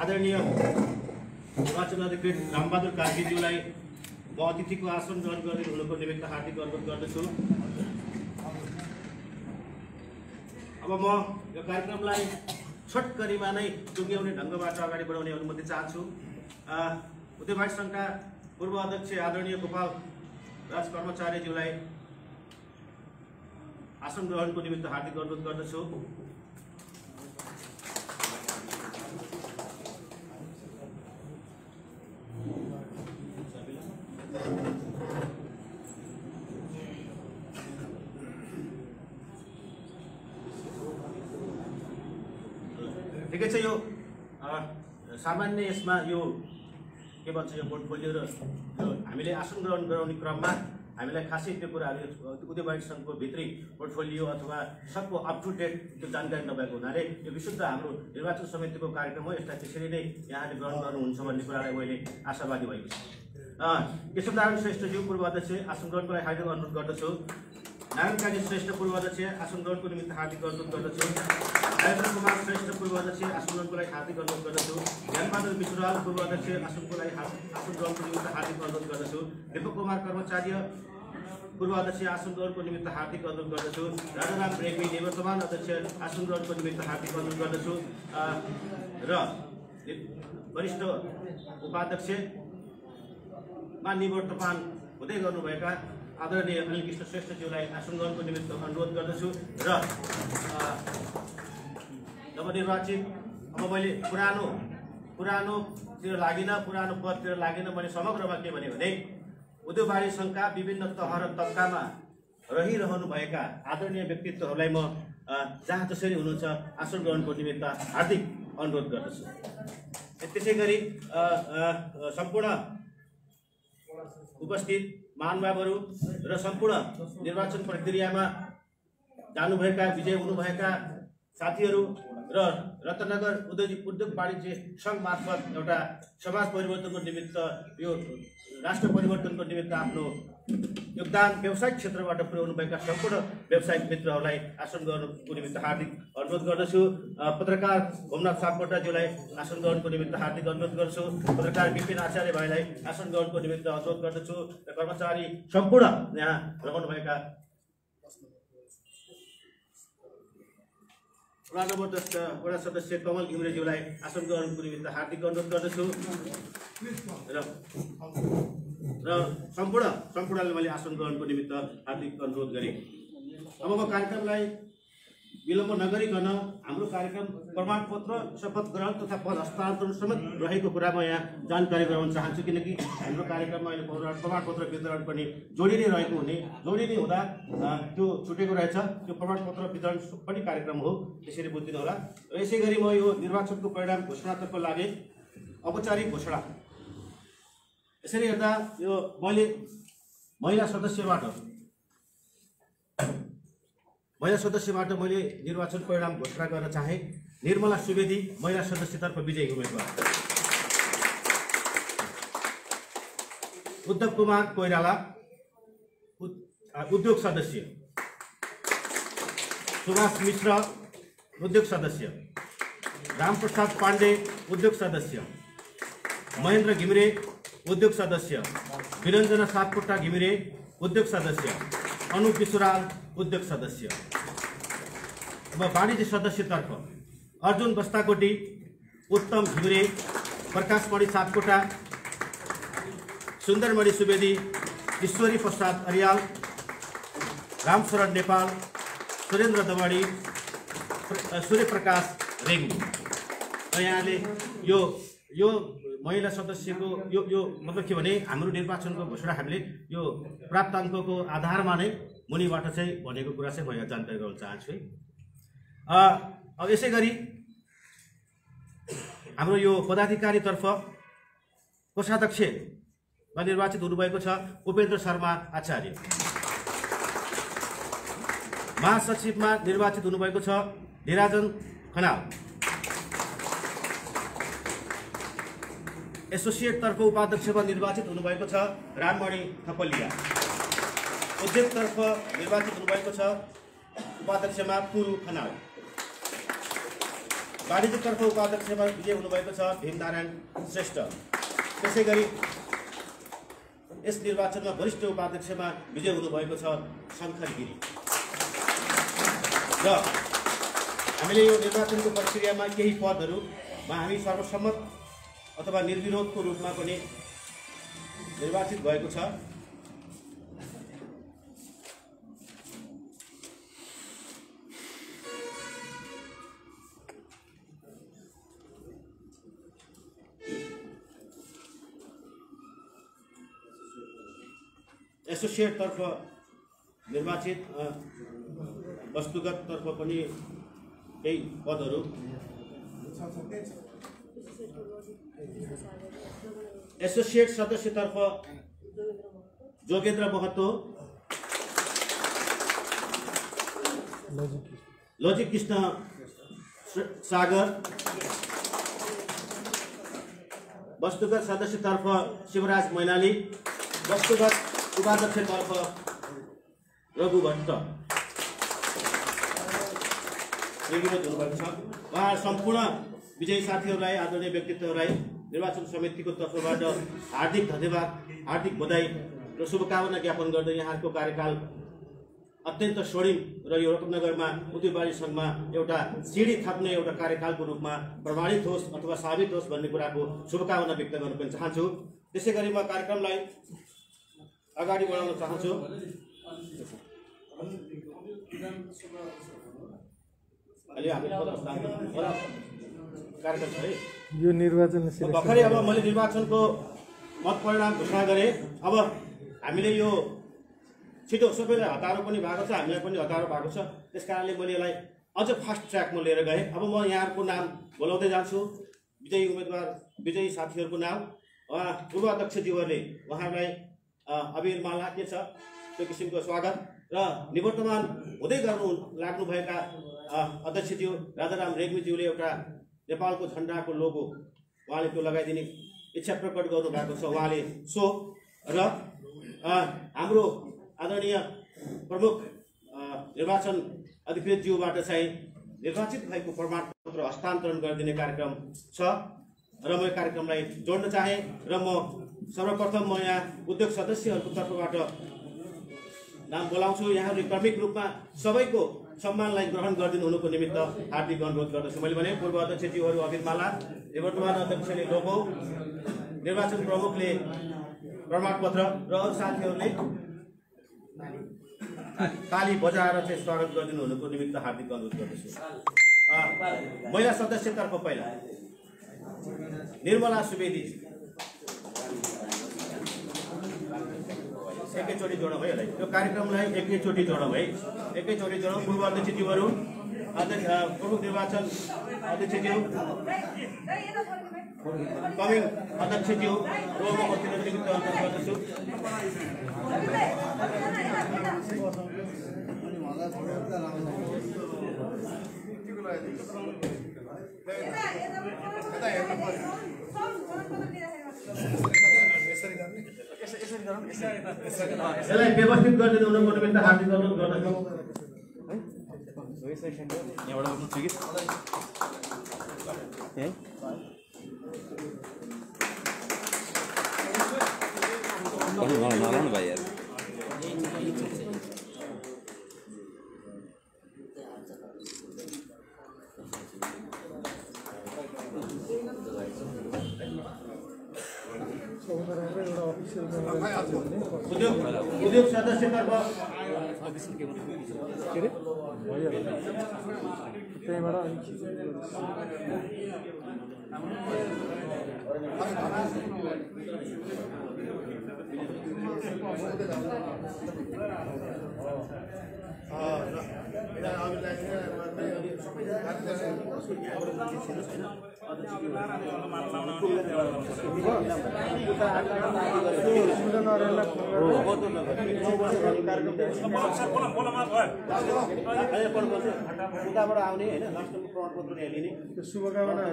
आदरणीय निर्वाचन अधिकृत रामबहादुर कार्कीज्यूलाई म अतिथिको आसन ग्रहण गर्ने हुनुको निमित्त हार्दिक अनुरोध गर्दछु। अब म यो कार्यक्रमलाई छोटकरीमा नै टुङ्ग्याउने ढङ्गबाट अगाडि बढाउने अनुमति चाहन्छु। उद्योगवादी सङ्घका पूर्व अध्यक्ष आदरणीय गोपाल राज कर्मचारीज्यूलाई आसन ग्रहणको निमित्त हार्दिक अनुरोध गर्दछु। ठिकै छ, यो सामान्य यसमा यो के भन्छ यो पोर्टफोलियो र यो हामीले आसन ग्रहण गराउने क्रममा हामीलाई खासै त्यो कुराहरू उद्योगवादी सङ्घको भित्री पोर्टफोलियो अथवा सबको अप टु डेट त्यो जानकारी नभएको हुनाले यो विशुद्ध हाम्रो निर्वाचन समितिको कार्यक्रम हो, यसलाई त्यसरी नै यहाँले ग्रहण गर्नुहुन्छ भन्ने कुरालाई मैले आशावादी भएको छु। केशवनारायण श्रेष्ठज्यू पूर्व अध्यक्ष आसन ग्रहणको लागि हार्दिक अनुरोध गर्दछु। नारायण काजी श्रेष्ठ पूर्व अध्यक्ष आसन ग्रहणको निमित्त हार्दिक अनुरोध गर्दछु। नरेन्द्र कुमार श्रेष्ठ पूर्व अध्यक्ष आसन ग्रहणको लागि हार्दिक अनुरोध गर्दछु। ज्ञानबहादुर विश्वराज पूर्व अध्यक्ष आसनको लागि आसन ग्रहणको निमित्त हार्दिक अनुरोध गर्दछु। दीपक कुमार कर्मचारी पूर्व अध्यक्ष आसन ग्रहणको निमित्त हार्दिक अनुरोध गर्दछु। राजाराम रेग्मी निवर्तमान अध्यक्ष आसन ग्रहणको निमित्त हार्दिक अनुरोध गर्दछु। र वरिष्ठ उपाध्यक्ष निवर्तमान हुँदै गर्नुभएका आदरणीय अनिल कृष्ण श्रेष्ठज्यूलाई आसन ग्रहणको निमित्त अनुरोध गर्दछु। र नवनिर्वाचित अब मैले पुरानोतिर लागिन, पुरानो पदतिर लागिन, मैले समग्रमा के भने उद्योगवादी सङ्घका विभिन्न तह र तब्कामा रहिरहनुभएका आदरणीय व्यक्तित्वहरूलाई म जहाँ जसरी हुनुहुन्छ आसन ग्रहणको निमित्त हार्दिक अनुरोध गर्दछु। त्यसै गरी सम्पूर्ण उपस्थित महानुभावहरू र सम्पूर्ण निर्वाचन प्रक्रियामा जानुभएका विजय हुनुभएका साथीहरू र रत्नगर उद्योग वाणिज्य सङ्घ मार्फत एउटा समाज परिवर्तनको निमित्त यो राष्ट्र परिवर्तनको निमित्त आफ्नो योगदान व्यावसायिक क्षेत्रबाट पुर्याउनुभएका सम्पूर्ण व्यावसायिक मित्रहरूलाई आसन ग्रहणको निमित्त हार्दिक अनुरोध गर्दछु। पत्रकार भोमनाथ सापकोटाज्यूलाई आसन ग्रहणको निमित्त हार्दिक अनुरोध गर्छु। पत्रकार विपिन आचार्य भाइलाई आसन ग्रहणको निमित्त अनुरोध गर्दछु। र कर्मचारी सम्पूर्ण यहाँ रहनुभएका वडा सदस्य कमल घिम्रेज्यूलाई आसन ग्रहणको निमित्त हार्दिक अनुरोध गर्दछु। र सम्पूर्णले मैले आसन ग्रहणको निमित्त हार्दिक अनुरोध गरेँ। अब म कार्यक्रमलाई विलम्ब नगरिकन हाम्रो कार्यक्रम प्रमाणपत्र, शपथ ग्रहण तथा पद हस्तान्तरण समेत रहेको कुरा म यहाँ जानकारी गराउन चाहन्छु, किनकि हाम्रो कार्यक्रममा अहिले प्रमाणपत्र वितरण पनि जोडिने रहेको जोडिने हुँदा त्यो छुटेको रहेछ। त्यो प्रमाणपत्र वितरण पनि कार्यक्रम हो, त्यसरी बुझिदिनु होला। यसै गरी म यो निर्वाचनको परिणाम घोषणातर्फ लागेँ। औपचारिक घोषणा यसरी हेर्दा यो मैले महिला सदस्यबाट मैले निर्वाचन परिणाम घोषणा गर्न चाहे। निर्मला सुवेदी महिला सदस्यतर्फ विजयी उम्मेदवार। उद्धव कुमार कोइराला उद्योग सदस्य। सुभाष मिश्र उद्योग सदस्य। रामप्रसाद पाण्डे उद्योग सदस्य। महेन्द्र घिमिरे उद्योग सदस्य। वीरञ्जना सापकोटा घिमिरे उद्योग सदस्य। अनुप विश्वराज उद्योग सदस्य। अब वाणिज्य सदस्यतर्फ अर्जुन बस्ताकोटी, उत्तम घिमिरे, प्रकाशमणि सापकोटा, सुन्दरमणि सुवेदी, ईश्वरी प्रसाद अरियाल, रामशरण नेपाल, सुरेन्द्र दवाडी, सूर्यप्रकाश रेग्मी। र यहाँले यो महिला सदस्यको यो मतलब के भने हाम्रो निर्वाचनको घोषणा हामीले यो प्राप्त अङ्कको आधारमा नै मुनिबाट चाहिँ भनेको कुरा चाहिँ म यहाँ जानकारी गराउन चाहन्छु है। अब यसै गरी हाम्रो यो पदाधिकारीतर्फ कोषाध्यक्षमा निर्वाचित हुनुभएको छ उपेन्द्र शर्मा आचार्य। महासचिवमा निर्वाचित हुनुभएको छ निराजन खनाल। एसोसिएट तर्फ उपाध्यक्षमा निर्वाचित हुनुभएको छ राममणि थपलिया। उद्योगतर्फ निर्वाचित हुनुभएको छ उपाध्यक्षमा पुरु खनाल। वाणिज्यतर्फ उपाध्यक्षमा विजय हुनुभएको छ भीमनारायण श्रेष्ठ। त्यसै गरी यस निर्वाचनमा वरिष्ठ उपाध्यक्षमा विजय हुनुभएको छ शङ्कर गिरी। र हामीले यो निर्वाचनको प्रक्रियामा केही पदहरूमा हामी सर्वसम्मत अथवा निर्विरोधको रूपमा पनि निर्वाचित भएको छ। एसोसिएट तर्फ निर्वाचित वस्तुगत तर्फ पनि केही पदहरू। एसोसिएट सदस्यतर्फ जोगेन्द्र महतो, लजिक कृष्ण सागर। वस्तुगत सदस्यतर्फ शिवराज मैनाली। वस्तुगत उपाध्यक्षतर्फ रघु भट्ट निर्विरोध हुनुभएको छ। उहाँ सम्पूर्ण विजयी साथीहरूलाई, आदरणीय व्यक्तित्वहरूलाई निर्वाचन समितिको तर्फबाट हार्दिक धन्यवाद, हार्दिक बधाई र शुभकामना ज्ञापन गर्दै यहाँहरूको कार्यकाल अत्यन्त स्वर्णिम र यो रत्नगरमा उद्योगवादी सङ्घमा एउटा सिडी थाप्ने एउटा कार्यकालको रूपमा प्रमाणित होस् अथवा साबित होस् भन्ने कुराको शुभकामना व्यक्त गर्न पनि चाहन्छु। त्यसै गरी म कार्यक्रमलाई अगाडि बढाउन चाहन्छु। अहिले हामी कार्यक्रम छ है यो निर्वाचन भर्खरै अब मैले निर्वाचनको मत परिणाम घोषणा गरेँ। अब हामीले यो छिटो सबैलाई हतारो पनि भएको छ, हामीलाई पनि हतारो भएको छ। त्यस कारणले मैले यसलाई अझ फास्ट ट्र्याकमा लिएर गएँ। अब म यहाँहरूको नाम बोलाउँदै जान्छु, विजयी उम्मेदवार विजयी साथीहरूको नाम। पूर्व अध्यक्षज्यूहरूले उहाँहरूलाई अबिर माला के छ त्यो किसिमको स्वागत र निवर्तमान हुँदै गर्नु लाग्नुभएका अध्यक्षज्यू राजाराम रेग्मीज्यूले एउटा नेपालको झन्डाको लोगो उहाँले त्यो लगाइदिने इच्छा प्रकट गर्नुभएको छ। उहाँले सो र हाम्रो आदरणीय प्रमुख निर्वाचन अधिकृतज्यूबाट चाहिँ निर्वाचित भएको प्रमाणपत्र हस्तान्तरण गरिदिने कार्यक्रम छ र म यो कार्यक्रमलाई जोड्न चाहेँ र म सर्वप्रथम म यहाँ उद्योग सदस्यहरूको तर्फबाट नाम बोलाउँछु। यहाँहरूले क्रमिक रूपमा सबैको सम्मानलाई ग्रहण गरिदिनु हुनुको निमित्त हार्दिक अनुरोध गर्दछु। मैले भने पूर्व अध्यक्षज्यूहरू अबिर माला, निवर्तमान अध्यक्षले लोगो, निर्वाचन प्रमुखले प्रमाणपत्र र अरू साथीहरूले ताली बजाएर चाहिँ स्वागत गरिदिनु हुनुको निमित्त हार्दिक अनुरोध गर्दछु। महिला सदस्यतर्फ पहिला निर्मला सुवेदी। एकैचोटि जोडौँ है यसलाई, यो कार्यक्रमलाई एकैचोटि जोडौँ है, एकैचोटि जोडौँ। पूर्व अध्यक्षज्यूहरू, प्रमुख निर्वाचन अध्यक्षज्यू, कमिङ अध्यक्षज्यू रोलमा बस्दिन निमित्त अनुरोध गर्दछु। यसलाई व्यवस्थित गरिदिनु हुनुको निमित्त हार्दिक अनुरोध गर्दछु। नराउनु भाइ यार उद्योग सदस्यतर्फ उताबाट आउने होइन लास्टमा प्रमाणपत्र लिने शुभकामना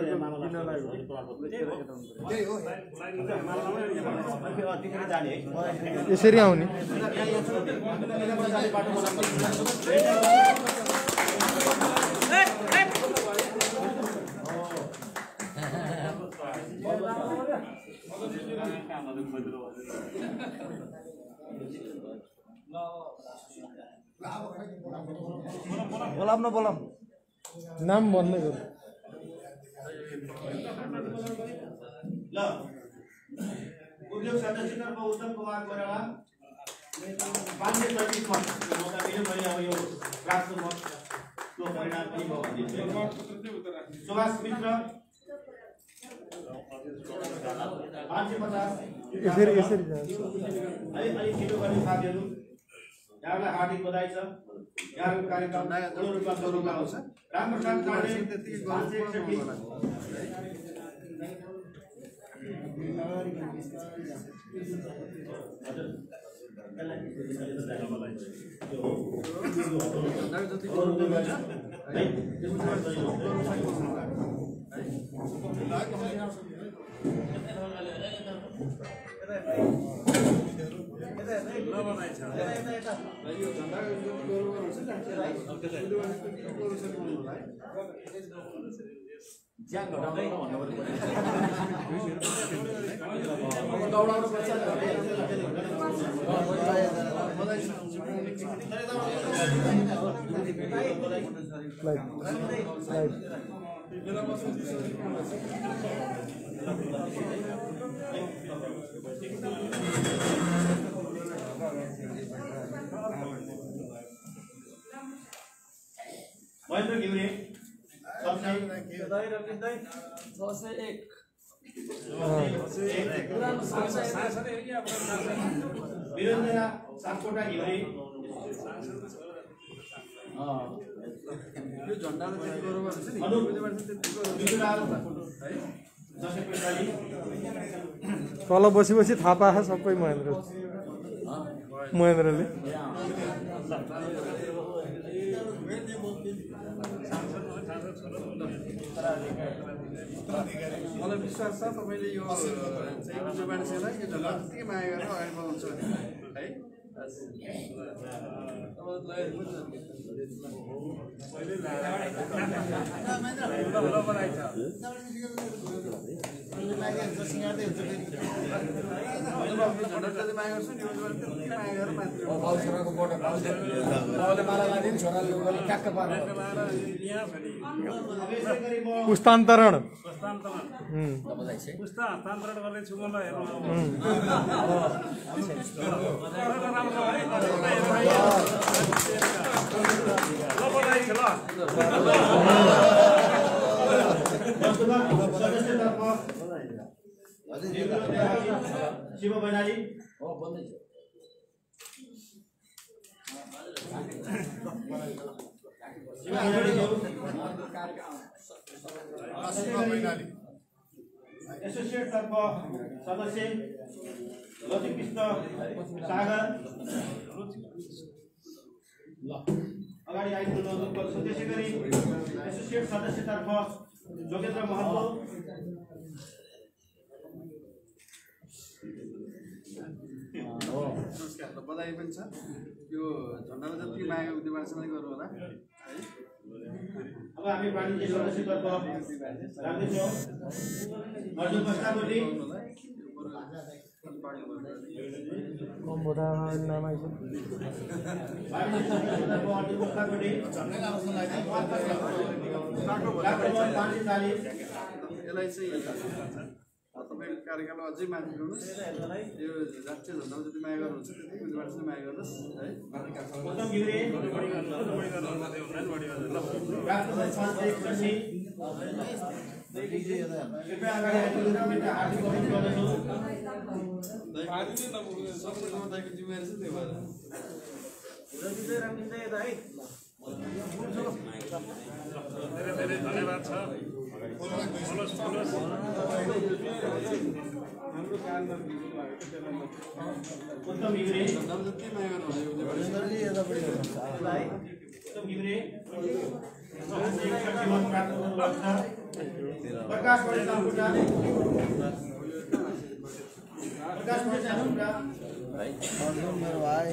जाने यसरी आउने बोलाम नाम भन्दै गरौँ ल उद्योग सदस्यतर्फ उत्तम कुमार कोइराला 536 मत मैले अब यो प्राप्त मतको परिणाम पनि भयो सुभाष मित्र 550 यसरी जान्छ अलि छिटो गर्ने साथीहरू यहाँलाई हार्दिक बधाई छ यहाँको कार्यक्रम पूर्ण रूपमा सुरुमा आउँछ रामप्रसाद काँडे महेन्द्र घिमिरे 601 वीरेन्द्र सापकोटा घिमिरे यो झन्डाले चाहिँ गरौँ तल बसी थाहा पाएछ सबै महेन्द्रले मलाई विश्वास छ तपाईँले यो चाहिँ मान्छेलाई यो झन्डा त्यतिकै माया गरेर अगाडि बढाउँछ भने है पुस्तान्तरण गर्दैछु मलाई शिव बनाली एसोसिएट तर्फ सदस्य लजिकृष्ण सागर अगाडि आइपुग्नु त्यसै गरी एसोसिएट सदस्यतर्फ जोगेन्द्र महतो नमस्कार बधाई पनि छ यो झन्डालाई जति माया उद्योगसँग गर्नु होला है अब हामी वाणिज्य सदस्यतर्फ राख्दैछौँ अर्जुन बस्ताकोटी नाम आइसक्यो वाणिज्य सदस्यतर्फ अर्जुन बस्ताकोटी यसलाई चाहिँ तपाईँको कार्यकालमा अझै माथि ल्याउनुहोस् यो राष्ट्रिय झन्डामा जति माया गर्नुहुन्छ त्यति उद्योगसँग माया गर्नुहोस् है उत्तम घिमिरे कृपया अगाडि आइपुग्नु हार्दिक अनुरोध गर्दछु सबैको जिम्मेवारी छ त्यो भएर धेरै धन्यवाद छ उत्तम घिमिरे जति माया गर्नुहुन्छ उत्तम घिमिरे प्रकाश सापकोटा मेरो भाइ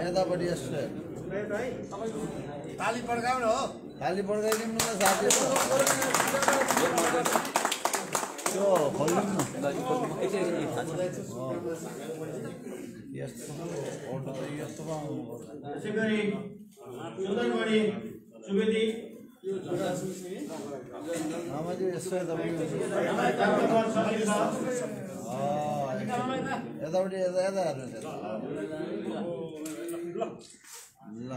यतापट्टि ताली पड्काउनु हो ताली पड्काइदिनु न साथी त्यो खोल्नु न यस्तो फोटो त यस्तोमा त्यसै गरी सुन्दरमणि सुवेदी आमाजी यसो यतापट्टि यतापट्टि यता यता हेर्नुहोस् ल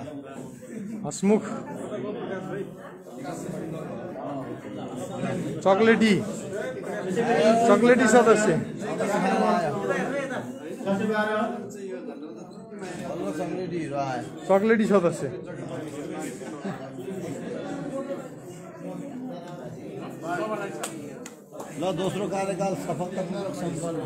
हसमुख चकलेटी सदस्य चक्लेटीहरू आयो चकलेटी सदस्य ल दोस्रो कार्यकाल सफलतापूर्वक सम्पन्न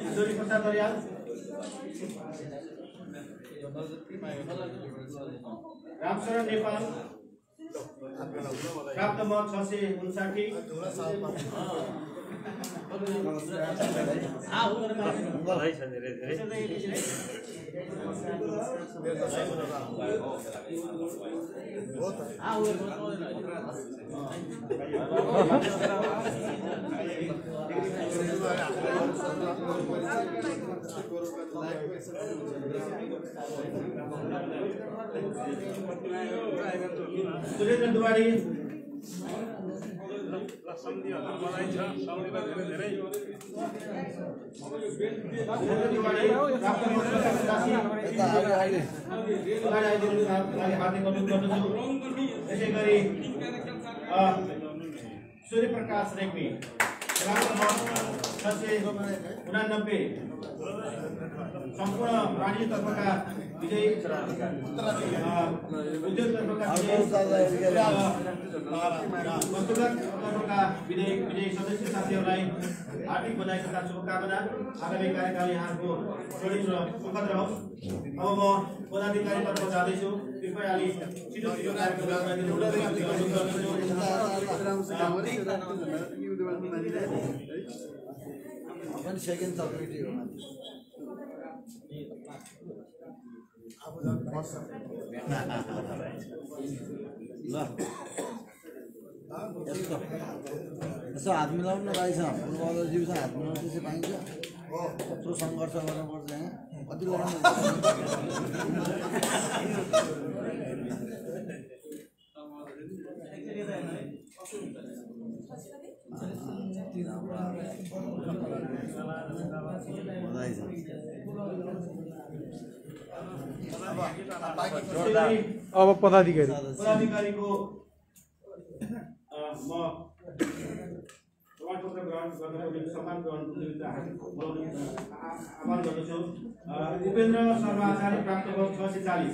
ईश्वरी प्रसाद दरियाल रामशरण नेपाल प्राप्त मत 659 सुरेन्द्र दुवारी त्यसै गरी सूर्य प्रकाश रेग्मी 689 सम्पूर्ण प्राणी तर्फका विजयी उद्योग तर्फका विजयी सदस्य साथीहरूलाई हार्दिक बधाई तथा शुभकामना। आगामी कार्यकाल यहाँको सुरक्षित र सुखद रहोस्। अब म पदाधिकारीतर्फ जाँदैछु। कृपया अलि छिटो पनि सेकेन्ड चक्लेटी हो ल यसो हात मिलाउनु न रहेछ पूर्वजीवसँग हात मिलाउनु त्यसै पाइन्छ कत्रो सङ्घर्ष गर्नुपर्छ यहाँ कति लगाउनु अब पदाधिकारीको म प्रमाणपत्र ग्रहण गर्नको निम्ति सम्मान ग्रहणको निम्ति आह्वान गर्दछु। उपेन्द्र शर्मा आचार्य प्राप्त वर्ष 640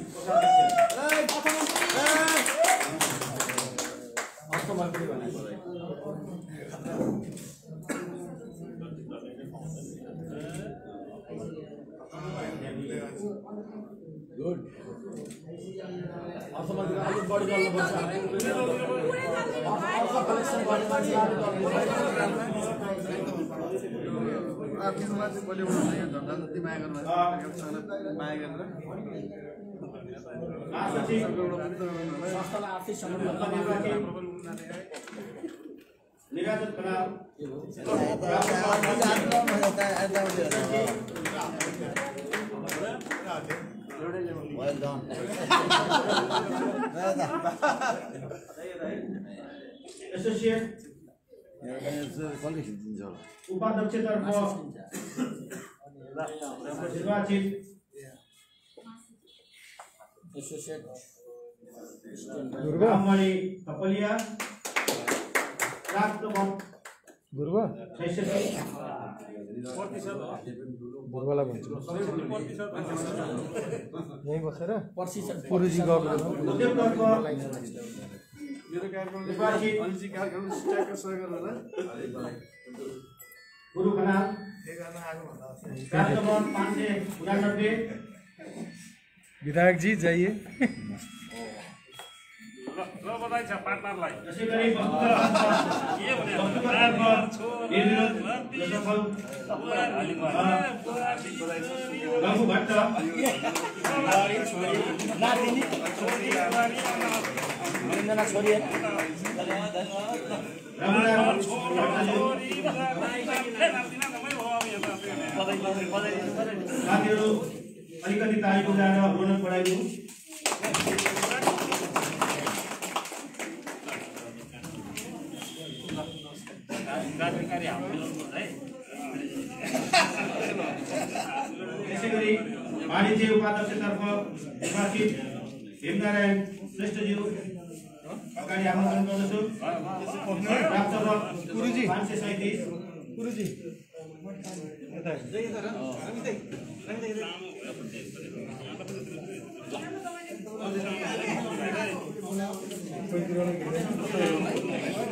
गुड आर्थिकमा चाहिँ बलियो भने यो धन्दा जति माया गर्नु माया गरेर निराजत खनाल well done एसोसिएट उपाध्यक्ष तर्फ निर्वाचित राममणि थपलिया प्राप्त मत गुरुवा 66 गुरुवालाई भन्छु यहीँ बसेर पुरुजी गएको उद्योग तर्फ मेरो कार्यक्रम अनिजी कार्यक्रम स्ट्याकको सहयोग गरेर गुरु खनाल प्राप्त मत 589 विधायक जी जाइए र ल बधाई छ पार्टनरलाई त्यसै गरी रघु भट्ट साथीहरू अलिकति ताली बजाएर रोनक बढाइदिनु त्यसै गरी वाणिज्य उपाध्यक्षतर्फ निर्वाचित हेमनारायण श्रेष्ठज्यू अगाडि आमन्त्रण गर्दछु प्राप्त रकम 537 गुरुजी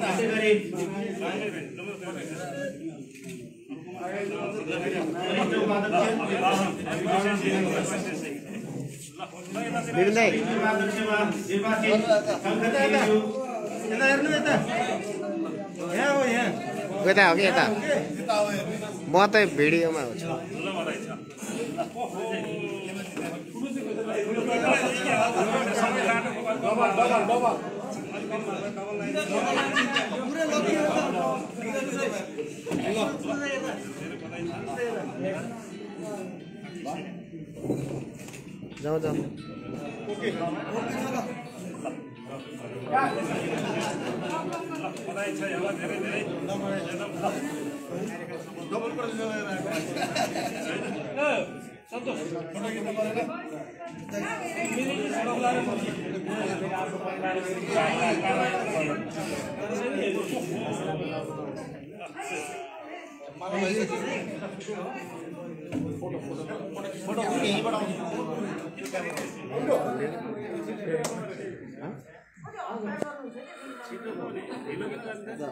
त्यसै गरी वरिष्ठ उपाध्यक्षमा निर्वाचित शङ्कर थिमिज्यू यता हो कि यता म त भिडियोमा हुन्छु जाऊ जाऊ बधाई छ यसलाई धेरै धेरै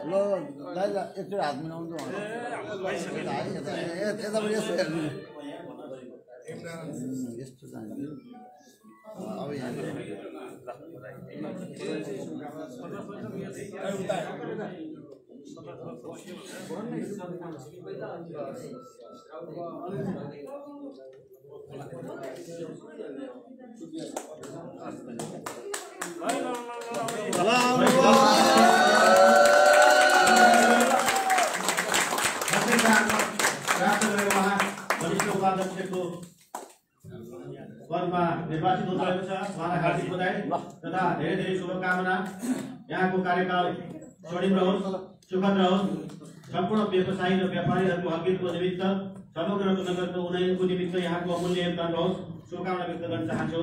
ल दाइ एकचोटि हात मिलाउनु यताबाट यस्तो हेर्नु यस्तो जाने अब यहाँ उपाध्यक्षको पदमा निर्वाचित हुनुभएको छ उहाँलाई हार्दिक बधाई तथा धेरै धेरै शुभकामना यहाँको कार्यकाल स्वर्णिम रहोस् सुखद रहोस् सम्पूर्ण व्यवसायी र व्यापारीहरूको हकितको निमित्त समग्र नगरको उन्नयनको निमित्त यहाँको अमूल्य योगदान रहोस् शुभकामना व्यक्त गर्न चाहन्छु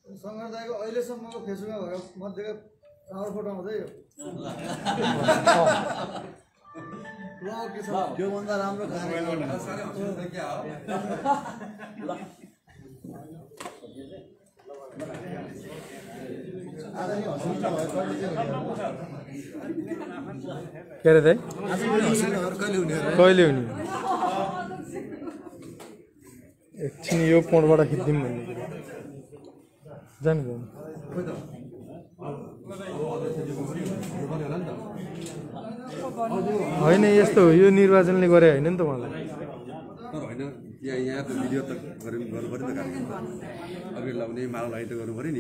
शङ्कर दाइको अहिलेसम्मको फेसबुकमा भएको मध्येको राम्रो फोटो आउँदै यो त्योभन्दा राम्रो के अरे दाइ कहिले हुने एकछिन यो पोडबाट खिच्दिउँ भन्ने जानु होइन यस्तो हो यो निर्वाचनले गरे होइन नि त उहाँलाई तर होइन यहाँ त भिडियो त गर्नु पऱ्यो नि त कार्यक्रम अघि लाउने माला लगाइ त गर्नु पऱ्यो नि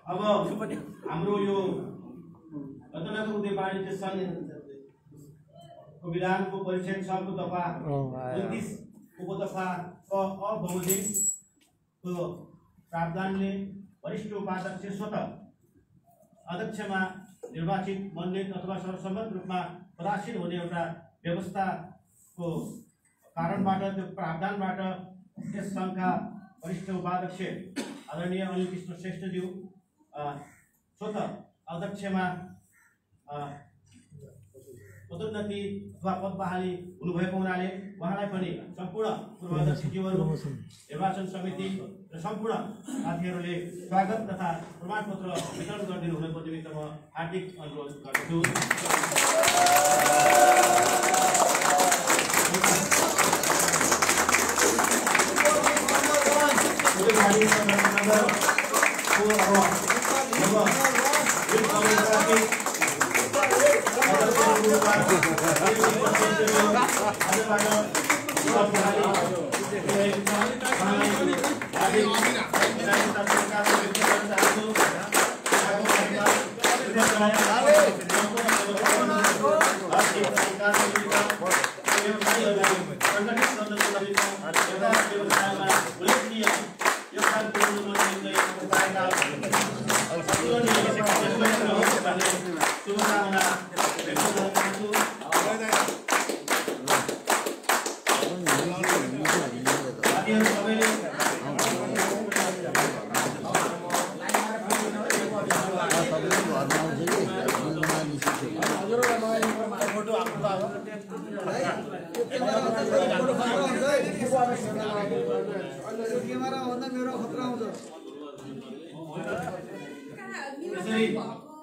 अब हाम्रो यो अन्तर्गत उद्योग वाणिज्य सङ्घको विधानको परिषद सभाको दफा 29 उपदफा अबमोजिमको प्रावधानले वरिष्ठ उपाध्यक्ष स्वतः अध्यक्षमा निर्वाचित मनोनित अथवा सर्वसम्मत रूपमा पदासीन हुने एउटा व्यवस्थाको कारणबाट त्यो प्रावधानबाट यस सङ्घका वरिष्ठ उपाध्यक्ष आदरणीय अनिल कृष्ण श्रेष्ठज्यू स्वतः अध्यक्षमा पदोन्नति अथवा पद बहाली हुनुभएको हुनाले उहाँलाई पनि सम्पूर्ण पूर्वाध्यक्षज्यूहरू निर्वाचन समिति र सम्पूर्ण साथीहरूले स्वागत तथा प्रमाणपत्र वितरण गरिदिनु हुनको निमित्त म हार्दिक अनुरोध गर्दछु।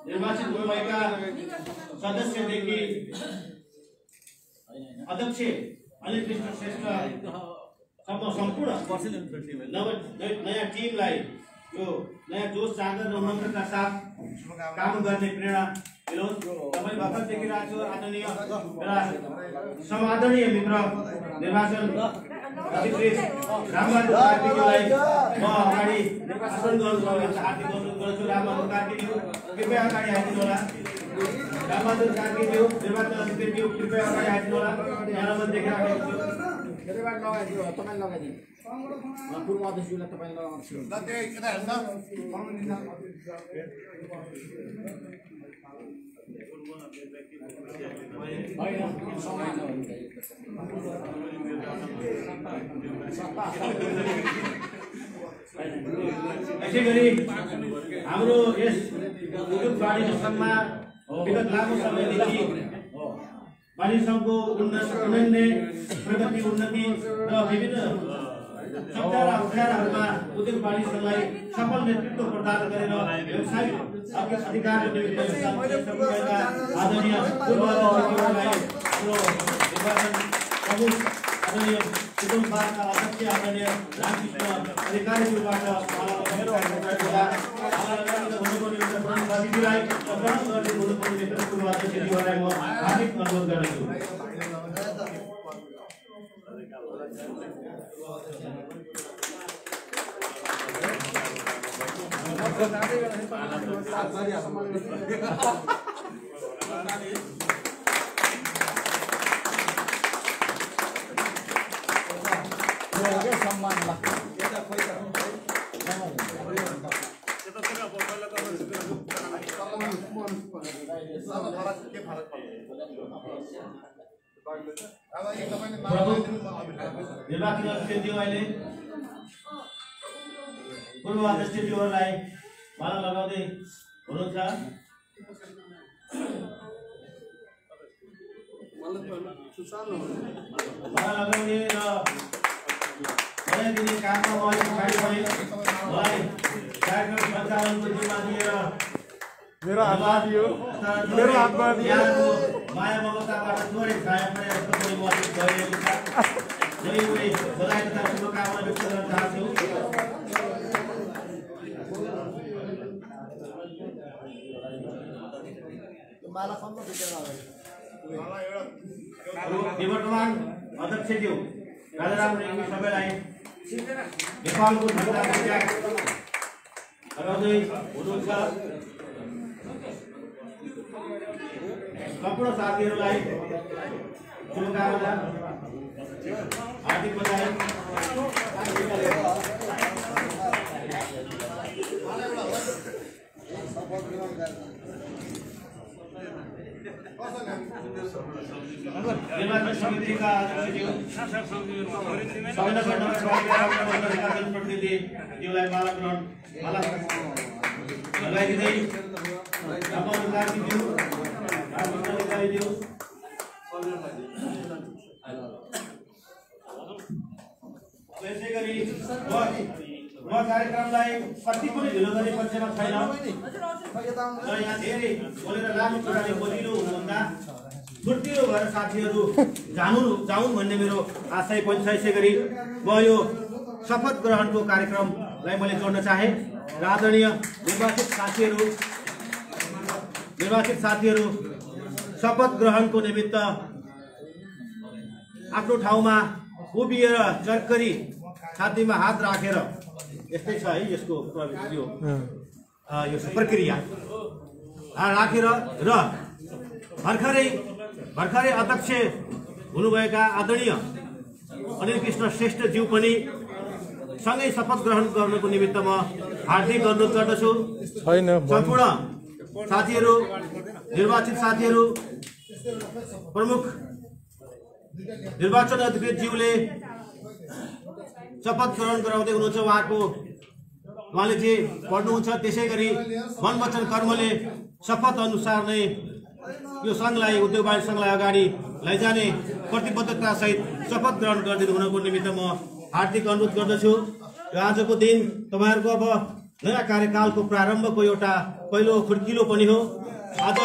निर्वाचित हुनुभएका सदस्यदेखि अध्यक्ष अनिल कृष्ण श्रेष्ठसम्म सम्पूर्ण नयाँ टिमलाई यो नयाँ जोस जागर र उमङ्गका साथ काम गर्ने प्रेरणा दिनुहोस्। तपाईँ भर्खर देखिरहेको छु आदरणीय मेरा समादरणीय मित्र निर्वाचन अधिकृत रामबहादुर कार्कीज्यूलाई म अगाडि भाषण गर्नुको हार्दिक अनुरोध गर्छु। रामबहादुर कार्कीज्यू कृपया अगाडि आइदिनु होला। रामबहादुर कार्कीज्यू निर्वाचन अधिकृतज्यू कृपया अगाडि आइदिनु होला। यहाँबाट देखिरहेको छु तपाईँ लगाइदिनु पूर्व अध्यक्षज्यूलाई तपाईँ लगाउँछु। यसै गरी हाम्रो यस उद्योग वाणिज्य सङ्घमा विगत लामो समयदेखि वाणिज्य सङ्घको उन्नयन प्रगति उन्नति र विभिन्न सट्टा र अप्ठ्याराहरूमा उद्योग वाणिज्य सङ्घलाई सफल नेतृत्व प्रदान गरेर व्यवसायिक अधिकार निमित्त आदरणीय पूर्व अध्यक्षज्यूलाई हाम्रो निर्वाचन प्रमुख आदरणीय सुगम पार्कका अध्यक्ष आदरणीय रामकृष्ण अधिकारीज्यूबाट अतिथिलाई ग्रहण गर्ने हुनुपर्ने मित्र पूर्व अध्यक्षज्यूहरूलाई म हार्दिक अनुरोध गर्दछु। निर्वाचन अधिकृतज्यू अहिले पूर्व अध्यक्षज्यूहरूलाई माला लगाउँदै हुनुहुन्छ। माला लगाउने र नयाँ दिने काममा म अलिक अगाडि बढेँ। मलाई कार्यक्रम सञ्चालनको जिम्मा दिएर मेरो हातमा दियो यहाँको माया ममताबाट थोरै छाया परे जस्तो पनि महसुस गरिरहेको छ। मैले बधाई तथा शुभकामना व्यक्त गर्न चाहन्छु। निवर्तमान अध्यक्षज्यू राजाराम रेग्मी सबैलाई नेपालको झण्डा लगाउँदै हुनुहुन्छ। सम्पूर्ण साथीहरूलाई शुभकामना हार्दिक बधाई। निर्वाचन समितिका अध्यक्षज्यू सबै नगरपालिका जनप्रतिनिधिज्यूलाई माला लगाइदिँदै रामबहादुर कार्कीज्यू रामकृष्ण अधिकारीज्यू कार्यक्रमलाई कति पनि ढिलो गर्ने पक्षमा छैन र यहाँ धेरै बोलेर लामो कुराले बोलिलो हुनुभन्दा फुर्तिलो भएर साथीहरू जाउन् भन्ने मेरो आशय पनि छ। यसै गरी म यो शपथ ग्रहणको कार्यक्रमलाई मैले जोड्न चाहे र आदरणीय निर्वाचित साथीहरू शपथ ग्रहणको निमित्त आफ्नो ठाउँमा उभिएर चर्करी छातीमा हात राखेर यस्तै छ है यसको यो प्रक्रिया राखेर र भर्खरै अध्यक्ष हुनुभएका आदरणीय अनिल कृष्ण श्रेष्ठज्यू पनि सँगै शपथ ग्रहण गर्नको निमित्त म हार्दिक अनुरोध गर्दछु। सम्पूर्ण साथीहरू, निर्वाचित साथीहरू, प्रमुख निर्वाचन अधिकृतज्यूले शपथ ग्रहण गराउँदै हुनुहुन्छ। उहाँले जे पढ्नुहुन्छ त्यसै गरी मन वचन कर्मले शपथ अनुसार नै यो सङ्घलाई, उद्योग वाणिज्य सङ्घलाई अगाडि लैजाने प्रतिबद्धता सहित शपथ ग्रहण गरिदिनु हुनको निमित्त म हार्दिक अनुरोध गर्दछु। र आजको दिन तपाईँहरूको अब नयाँ कार्यकालको प्रारम्भको एउटा पहिलो खुड्किलो पनि हो। आज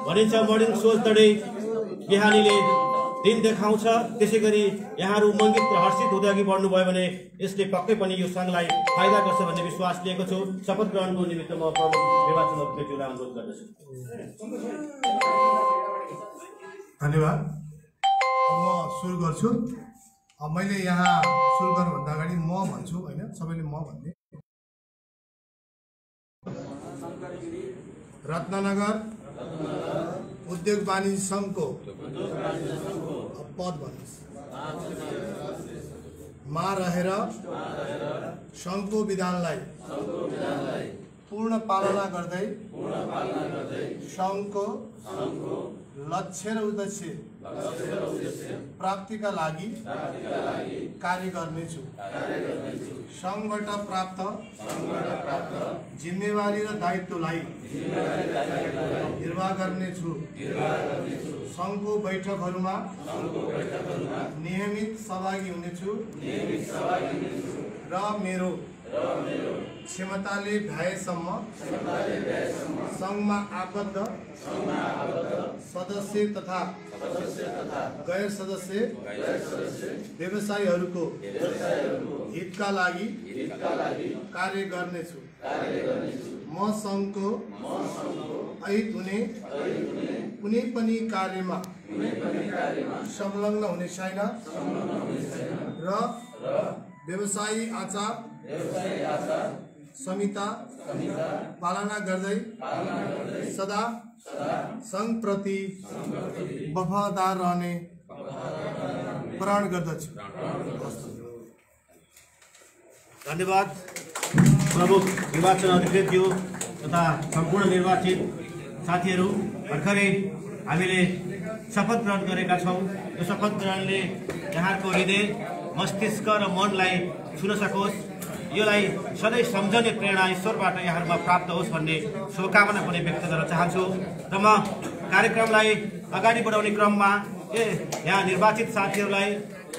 भनिन्छ मर्निङ सोच दडै बिहानीले दिन देखाउँछ। त्यसै गरी यहाँहरू उमङ्गित र हर्षित हुँदै अघि बढ्नुभयो भने यसले पक्कै पनि यो सङ्घलाई फाइदा गर्छ भन्ने विश्वास लिएको छु। शपथ ग्रहणको निमित्त म प्रमुख निर्वाचन अधिकारीलाई अनुरोध गर्दछु। धन्यवाद। म सुरु गर्छु। मैले यहाँ सुरु गर्नुभन्दा अगाडि म भन्छु होइन, सबैले म भन्ने। रत्ननगर उद्योग वाणिज्य सङ्घको पद भन्नुहोस् मा रहेर सङ्घको विधानलाई पूर्ण पालना गर्दै सङ्घको लक्ष्य र उद्देश्य प्राप्तिका लागि कार्य गर्नेछु। सङ्घबाट प्राप्त जिम्मेवारी र दायित्वलाई निर्वाह गर्नेछु। सङ्घको बैठकहरूमा नियमित सहभागी हुनेछु र मेरो क्षमताले भ्याएसम्म सङ्घमा आबद्ध सदस्य तथा गैर सदस्य व्यवसायीहरूको हितका लागि कार्य गर्नेछु। म सङ्घको अहित हुने कुनै पनि कार्यमा संलग्न हुने छैन र व्यवसायी आचार संहिता पालना गर्दै सदा सङ्घप्रति वफादार रहने प्रण गर्दछु। धन्यवाद प्रमुख निर्वाचन अधिकृतज्यू तथा सम्पूर्ण निर्वाचित साथीहरू। भर्खरै हामीले शपथ ग्रहण गरेका छौँ। यो शपथ ग्रहणले यहाँको हृदय, मस्तिष्क र मनलाई छुन सकोस्, यसलाई सधैँ सम्झने प्रेरणा ईश्वरबाट यहाँहरूमा प्राप्त होस् भन्ने शुभकामना पनि व्यक्त गर्न चाहन्छु। र म कार्यक्रमलाई अगाडि बढाउने क्रममा यहाँ निर्वाचित साथीहरूलाई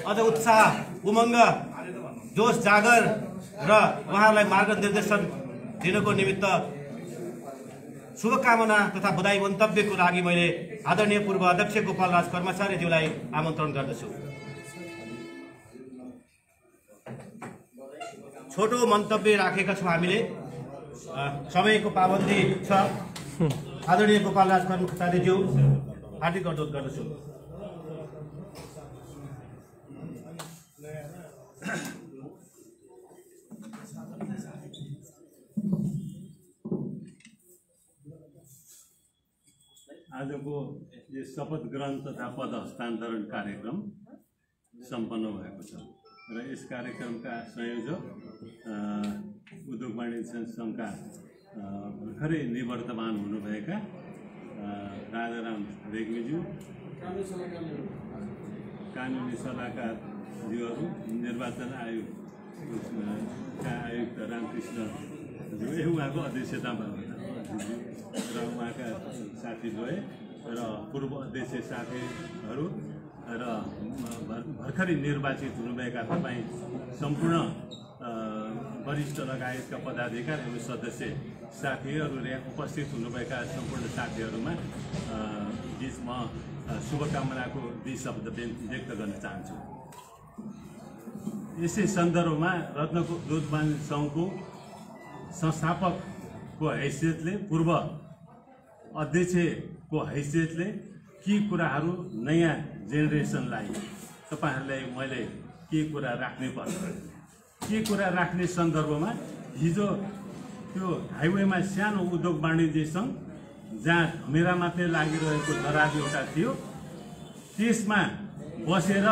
अझ उत्साह, उमङ्ग, जोस जागर र उहाँहरूलाई मार्गनिर्देशन दिनको निमित्त शुभकामना तथा बधाई मन्तव्यको लागि मैले आदरणीय पूर्व अध्यक्ष गोपालराज कर्मचारीज्यूलाई आमन्त्रण गर्दछु। छोटो मन्तव्य राखेका छौँ हामीले, समयको पाबन्दी छ। आदरणीय गोपालराज कर्मचारीज्यू हार्दिक अनुरोध गर्दछु। आजको यो शपथ ग्रहण तथा पद हस्तान्तरण कार्यक्रम सम्पन्न भएको छ र यस कार्यक्रमका संयोजक उद्योग वाणिज्य सङ्घका भर्खरै निवर्तमान हुनुभएका राजाराम रेग्मीज्यू, कानुनी सल्लाहकारज्यूहरू, निर्वाचन आयोगका आयुक्त रामकृष्णज्यू, उहाँको अध्यक्षतामा र उहाँका साथीद्वय र पूर्व अध्यक्ष साथीहरू र भर्खरै निर्वाचित हुनुभएका तपाईँ सम्पूर्ण वरिष्ठ लगायतका पदाधिकारी एवं सदस्य साथीहरू र यहाँ उपस्थित हुनुभएका सम्पूर्ण साथीहरूमा बीच म शुभकामनाको 2 शब्द व्यक्त गर्न चाहन्छु। यसै सन्दर्भमा रत्नको दुधमान सङ्घको संस्थापकको हैसियतले, पूर्व अध्यक्षको हैसियतले के कुराहरू नयाँ जेनेरेसनलाई तपाईहरुलाई मैले के कुरा राख्नै पर्छ, के कुरा राख्ने सन्दर्भमा हिजो त्यो हाइवेमा सानो उद्योग वाणिज्य सङ्घ जहाँ धमेरा मात्रै लागिरहेको दराज एउटा थियो, त्यसमा बसेर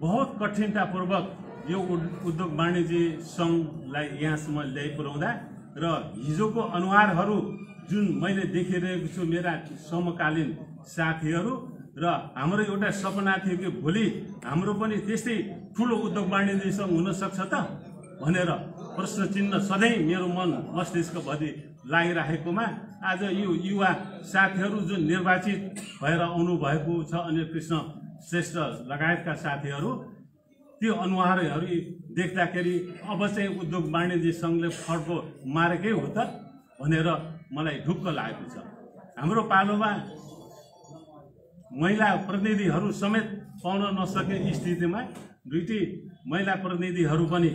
बहुत कठिनतापूर्वक यो उद्योग वाणिज्य सङ्घलाई यहाँसम्म ल्याइ पुर्याउँदा र हिजोको अनुहारहरू जुन मैले देखिरहेको छु मेरा समकालीन साथीहरू र हाम्रो एउटा सपना थियो कि भोलि हाम्रो पनि त्यस्तै ठुलो उद्योग वाणिज्य सङ्घ हुन सक्छ त भनेर प्रश्न चिन्ह सधैँ मेरो मन मस्तिष्कभरि लागिरहेकोमा आज यो युवा साथीहरू जुन निर्वाचित भएर आउनु भएको छ, अनिल कृष्ण श्रेष्ठ लगायतका साथीहरू, त्यो अनुहारहरू देख्दाखेरि अब चाहिँ उद्योग वाणिज्य सङ्घले फड्को मारेकै हो त भनेर मलाई ढुक्क लागेको छ। हाम्रो पालोमा महिला प्रतिनिधिहरू समेत पाउन नसके स्थितिमा दुईटी महिला प्रतिनिधिहरू पनि,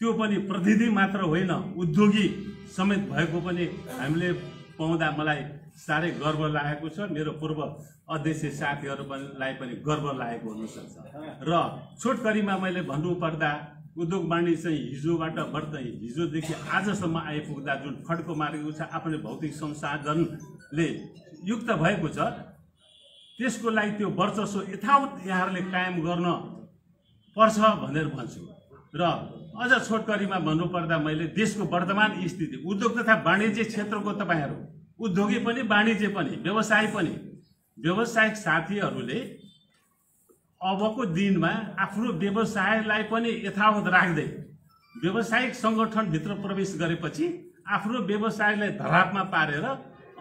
त्यो पनि प्रतिनिधि मात्र होइन उद्योगी समेत भएको पनि हामीले पाउँदा मलाई साह्रै गर्व लागेको छ। मेरो पूर्व अध्यक्ष साथीहरूलाई पनि गर्व लागेको हुनसक्छ। र छोटकरीमा मैले भन्नुपर्दा उद्योग वाणिज्य चाहिँ हिजोदेखि आजसम्म आइपुग्दा जुन फड्को मारेको छ, आफ्नो भौतिक संसाधनले युक्त भएको छ, त्यसको लागि त्यो वर्चस्व यथावत यहाँहरूले कायम गर्न पर्छ भनेर भन्छु। र अझ छोटकरीमा भन्नुपर्दा मैले देशको वर्तमान स्थिति उद्योग तथा वाणिज्य क्षेत्रको तपाईहरू उद्योगी पनि, वाणिज्य पनि, व्यवसाय पनि, व्यावसायिक साथीहरूले अबको दिनमा आफ्नो व्यवसायलाई पनि यथावत राख्दै व्यावसायिक सङ्गठनभित्र प्रवेश गरेपछि आफ्नो व्यवसायलाई धरापमा पारेर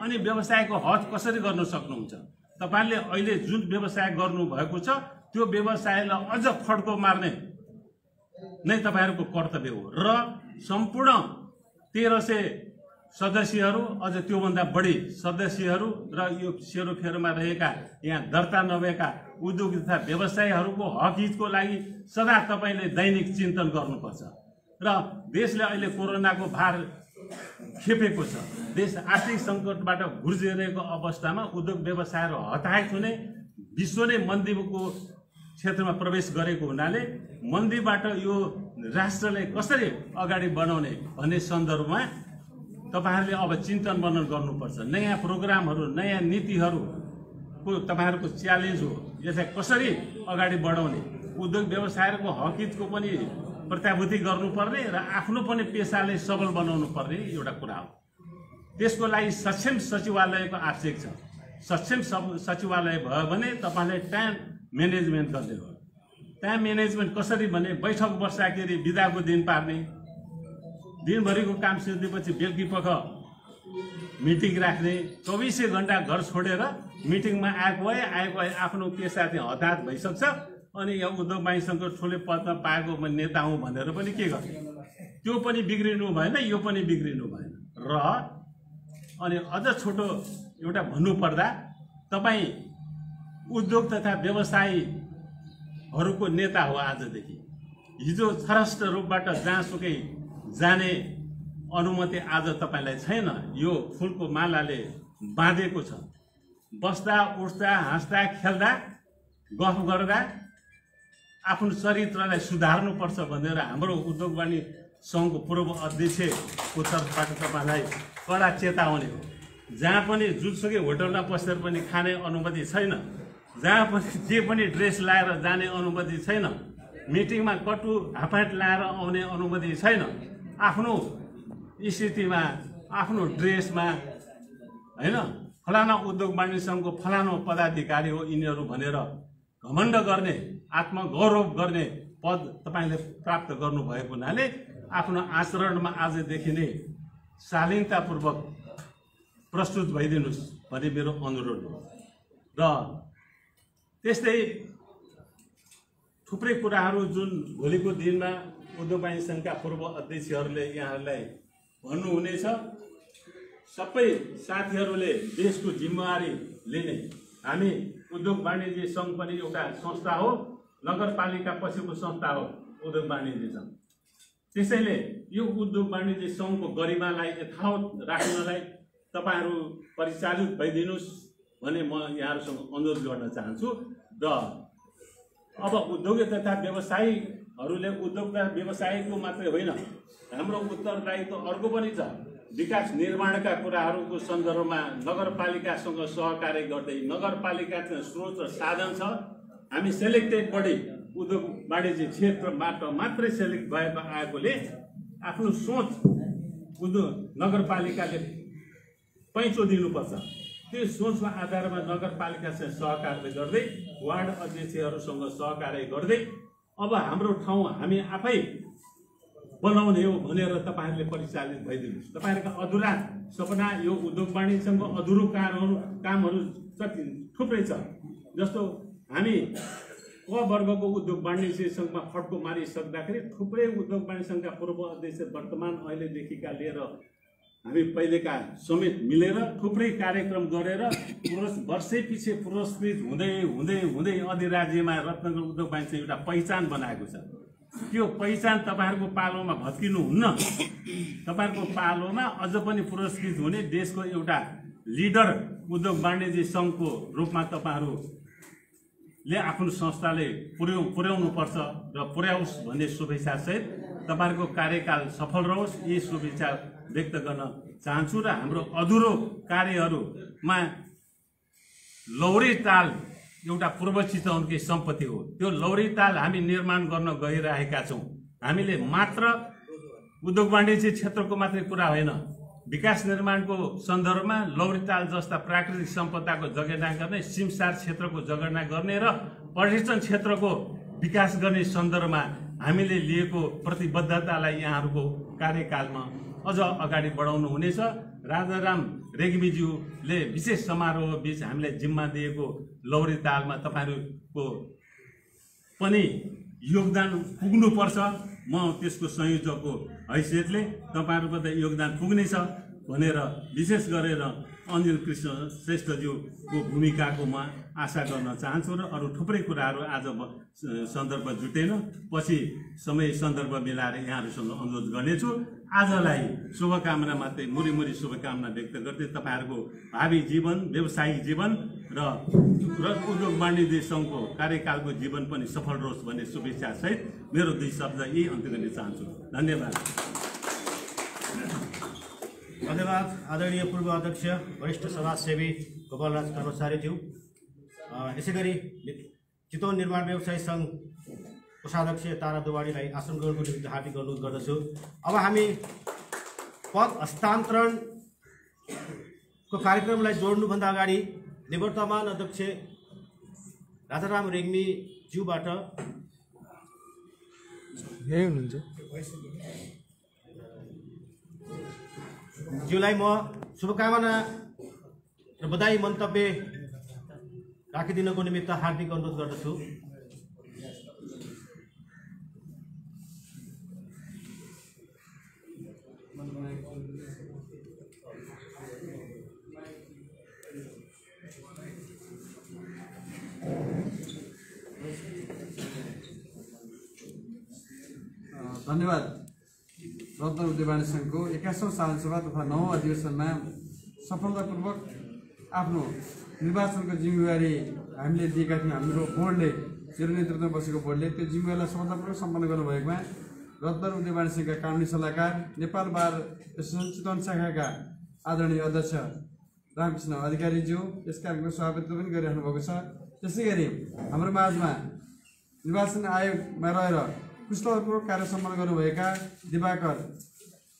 अनि व्यवसायको हद कसरी गर्न सक्नुहुन्छ। तपाईले अहिले जुन व्यवसाय गर्नु भएको छ त्यो व्यवसायलाई अझ फड्को मार्ने नै तपाईहरुको कर्तव्य हो र सम्पूर्ण 1300 सदस्यहरू अझ त्योभन्दा बढी सदस्यहरू र यो सेरोफेरोमा रहेका यहाँ दर्ता नभएका उद्योग तथा व्यवसायीहरूको हक हितको लागि सदा तपाईले दैनिक चिन्तन गर्नुपर्छ। र देशले अहिले कोरोनाको भार खेपेको छ, देश आर्थिक सङ्कटबाट गुज्रिरहेको अवस्थामा उद्योग व्यवसायहरू हताहत हुने, विश्व नै मन्दीको क्षेत्रमा प्रवेश गरेको हुनाले मन्दीबाट यो राष्ट्रलाई कसरी अगाडि बढाउने भन्ने सन्दर्भमा तपाईहरुले अब चिन्तन मनन गर्नुपर्छ। नयाँ प्रोग्रामहरू, नयाँ नीतिहरूको तपाईहरुको च्यालेन्ज हो, यसलाई कसरी अगाडि बढाउने, उद्योग व्यवसायको हक हितको पनि प्रत्याभूति गर्नुपर्ने र आफ्नो पनि पेसालाई सबल बनाउनु पर्ने एउटा कुरा हो। त्यसको लागि सक्षम सचिवालयको आवश्यक छ। सक्षम सचिवालय भयो भने तपाईले टाइम म्यानेजमेन्ट गर्ने हो। टाइम म्यानेजमेन्ट कसरी भने बैठक बस्दाखेरि बिदाको दिन पार्ने, दिनभरिको काम सिद्धेपछि बेलुकी पख मिटिङ राख्ने, 24 घण्टा घर छोडेर मिटिङमा आएको भए आफ्नो पेसा चाहिँ हताहत भइसक्छ अनि यो उद्योग वाणिज्यको ठुलो पदमा पाएको म नेता हुँ भनेर पनि के गर्ने, त्यो पनि बिग्रिनु भएन, यो पनि बिग्रिनु भएन। र अनि अझ छोटो एउटा भन्नुपर्दा तपाई उद्योग तथा व्यवसायीहरूको नेता हो आजदेखि। हिजो थरष्ट रूपबाट जहाँसुकै जाने अनुमति आज तपाईलाई छैन। यो फुलको मालाले बाँधेको छ। बस्दा उठ्दा हाँस्दा खेल्दा गफ गर्दा आफ्नो चरित्रलाई सुधार्नुपर्छ भनेर हाम्रो उद्योग वाणिज्य सङ्घको पूर्व अध्यक्षको तर्फबाट तपाईलाई कडा चेतावनी हो। जहाँ पनि जुनसुकै होटलमा बसेर पनि खाने अनुमति छैन, जहाँ पनि जे पनि ड्रेस लाएर जाने अनुमति छैन, मिटिङमा कटु हाफाट लाएर आउने अनुमति छैन। आफ्नो स्थितिमा आफ्नो ड्रेसमा हैन फलाना उद्योग वाणिज्य सङ्घको फलाना पदाधिकारी हो यिनीहरू भनेर घमण्ड गर्ने, आत्मगौरव गर्ने पद तपाईले प्राप्त गर्नुभएको हुनाले आफ्नो आचरणमा आजदेखि नै शालीनतापूर्वक प्रस्तुत भइदिनुस् भन्ने मेरो अनुरोध हो। र त्यस्तै थुप्रै कुराहरू जुन भोलिको दिनमा उद्योग वाणिज्य सङ्घका पूर्व अध्यक्षहरूले यहाँहरूलाई भन्नुहुनेछ। सबै साथीहरूले देशको जिम्मेवारी लिने। हामी उद्योग वाणिज्य सङ्घ पनि एउटा संस्था हो, नगरपालिका पछिको संस्था हो उद्योग वाणिज्य सङ्घ। त्यसैले यो उद्योग वाणिज्य सङ्घको गरिमालाई यथावत राख्नलाई तपाईँहरू परिचालित भइदिनुहोस् भने म यहाँहरूसँग अनुरोध गर्न चाहन्छु। र अब उद्योग तथा व्यवसायीहरूले उद्योग तथा व्यवसायीको मात्रै होइन, हाम्रो उत्तरदायित्व अर्को पनि छ। विकास निर्माणका कुराहरूको सन्दर्भमा नगरपालिकासँग सहकार्य गर्दै, नगरपालिका स्रोत र साधन छ, हामी सेलेक्टेड बडी उद्योग वाणिज्य क्षेत्रबाट मात्रै सेलेक्ट भएको आएकोले आफ्नो सोच उद्योग नगरपालिकाले पैँचो दिनुपर्छ। त्यो सोचको आधारमा नगरपालिकासँग सहकार्य गर्दै, वार्ड अध्यक्षहरूसँग सहकार्य गर्दै अब हाम्रो ठाउँ हामी आफै बनाउने हो भनेर तपाईँहरूले परिचालित भइदिनुहोस्। तपाईँहरूका अधुरा सपना यो उद्योग वाणिज्यसँगको अधुरो कामहरू थुप्रै छ। जस्तो हामी क वर्गको उद्योग वाणिज्य सङ्घमा फड्को मारिसक्दाखेरि थुप्रै उद्योग वाणिज्य सङ्घका पूर्व अध्यक्ष वर्तमान अहिलेदेखिका लिएर हामी पहिलेका समेत मिलेर थुप्रै कार्यक्रम गरेर वर्षै पछि पुरस्कृत हुँदै हुँदै हुँदै अधिराज्यमा रत्नगर उद्योग वाणिज्य एउटा पहिचान बनाएको छ। त्यो पहिचान तपाईँहरूको पालोमा भत्किनुहुन्न। तपाईँहरूको पालोमा अझ पनि पुरस्कृत हुने देशको एउटा लिडर उद्योग वाणिज्य सङ्घको रूपमा तपाईँहरूले आफ्नो संस्थाले पुर्याउनुपर्छ र पुर्याओस् भन्ने शुभेच्छासहित तपाईँहरूको कार्यकाल सफल रहोस्, यी शुभेच्छा व्यक्त गर्न चाहन्छु। र हाम्रो अधुरो कार्यहरूमा लौरी ताल एउटा पूर्व चितवनकै सम्पत्ति हो। त्यो लौरी ताल हामी निर्माण गर्न गइरहेका छौँ। हामीले मात्र उद्योग वाणिज्य क्षेत्रको मात्रै कुरा होइन, विकास निर्माणको सन्दर्भमा लौरी ताल जस्ता प्राकृतिक सम्पदाको जगेर्ना गर्ने, सिमसार क्षेत्रको जगेर्ना गर्ने र पर्यटन क्षेत्रको विकास गर्ने सन्दर्भमा हामीले लिएको प्रतिबद्धतालाई यहाँहरूको कार्यकालमा अझ अगाडि बढाउनु हुनेछ। राजाराम रेग्मीज्यूले विशेष समारोह बीच हामीलाई जिम्मा दिएको लौरी तालमा तपाईँहरूको पनि योगदान पुग्नुपर्छ। म त्यसको संयोजकको हैसियतले तपाईँहरूको त योगदान पुग्नेछ भनेर विशेष गरेर अनिल कृष्ण श्रेष्ठज्यूको भूमिकाको म आशा गर्न चाहन्छु। र अरू थुप्रै कुराहरू आज सन्दर्भ जुटेन, पछि समय सन्दर्भ मिलाएर यहाँहरूसँग अनुरोध गर्नेछु। आजलाई शुभकामना मात्रै, मुरी शुभकामना व्यक्त गर्दै तपाईँहरूको भावी जीवन, व्यवसायिक जीवन र उद्योग वाणिज्य सङ्घको कार्यकालको जीवन पनि सफल रहोस् भन्ने शुभेच्छा सहित मेरो 2 शब्द यही अन्त्य गर्न चाहन्छु। धन्यवाद। धन्यवाद आदरणीय पूर्व अध्यक्ष वरिष्ठ समाजसेवी गोपालराज कर्मचारीज्यू। यसै गरी चितवन निर्माण व्यवसायी सङ्घ कोषाध्यक्ष तारा दुवाडीलाई आसन ग्रहणको निम्ति हार्दिक अनुरोध गर्दछु। अब हामी पद हस्तान्तरणको कार्यक्रमलाई जोड्नुभन्दा अगाडि निवर्तमान अध्यक्ष राजाराम रेग्मीज्यूबाट यही हुनुहुन्छ ज्यूलाई म शुभकामना र बधाई मन्तव्य राखिदिनको निमित्त हार्दिक अनुरोध गर्दछु। धन्यवाद। रत्न उद्योग वाणिज्य सङ्घको 21औं साधारण सभा तथा 9औं अधिवेशनमा सफलतापूर्वक आफ्नो निर्वाचनको जिम्मेवारी हामीले दिएका थियौँ। हाम्रो बोर्डले, मेरो नेतृत्वमा बसेको बोर्डले त्यो जिम्मेवारीलाई सफलतापूर्वक सम्पन्न गर्नुभएकोमा रत्न उद्योग वाणिज्य सङ्घका कानुनी सल्लाहकार, नेपाल बार एसोसिएसन चितवन शाखाका आदरणीय अध्यक्ष रामकृष्ण अधिकारीज्यू यस कार्यक्रमको सभापतित्व पनि गरिराख्नु भएको छ। त्यसै गरी हाम्रो माझमा निर्वाचन आयोगमा रहेर कुशलतापूर्वक कार्य सम्पन्न गर्नुभएका दिवाकर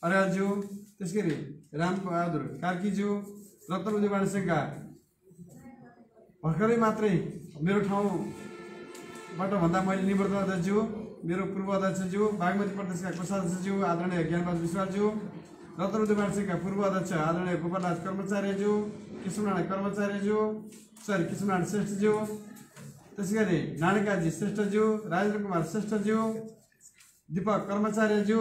अर्यालज्यू, त्यसै गरी रामबहादुर कार्कीज्यू, रत्न उद्योग वाणिज्य सङ्घका भर्खरै मात्रै मेरो ठाउँबाट भन्दा मैले निवर्तमान अध्यक्षज्यू, मेरो पूर्व अध्यक्षज्यू, बागमती प्रदेशका कोषाध्यक्षज्यू आदरणीय ज्ञानबहादुर विश्वासज्यू, रत्न उद्योग वाणिज्य सङ्घका पूर्व अध्यक्ष आदरणीय गोपालराज कर्मचारीज्यू, कृष्णनारायण श्रेष्ठज्यू, त्यसै गरी नारायणकाजी श्रेष्ठज्यू, राजेन्द्र कुमार श्रेष्ठज्यू, दीपक कर्मचारीज्यू,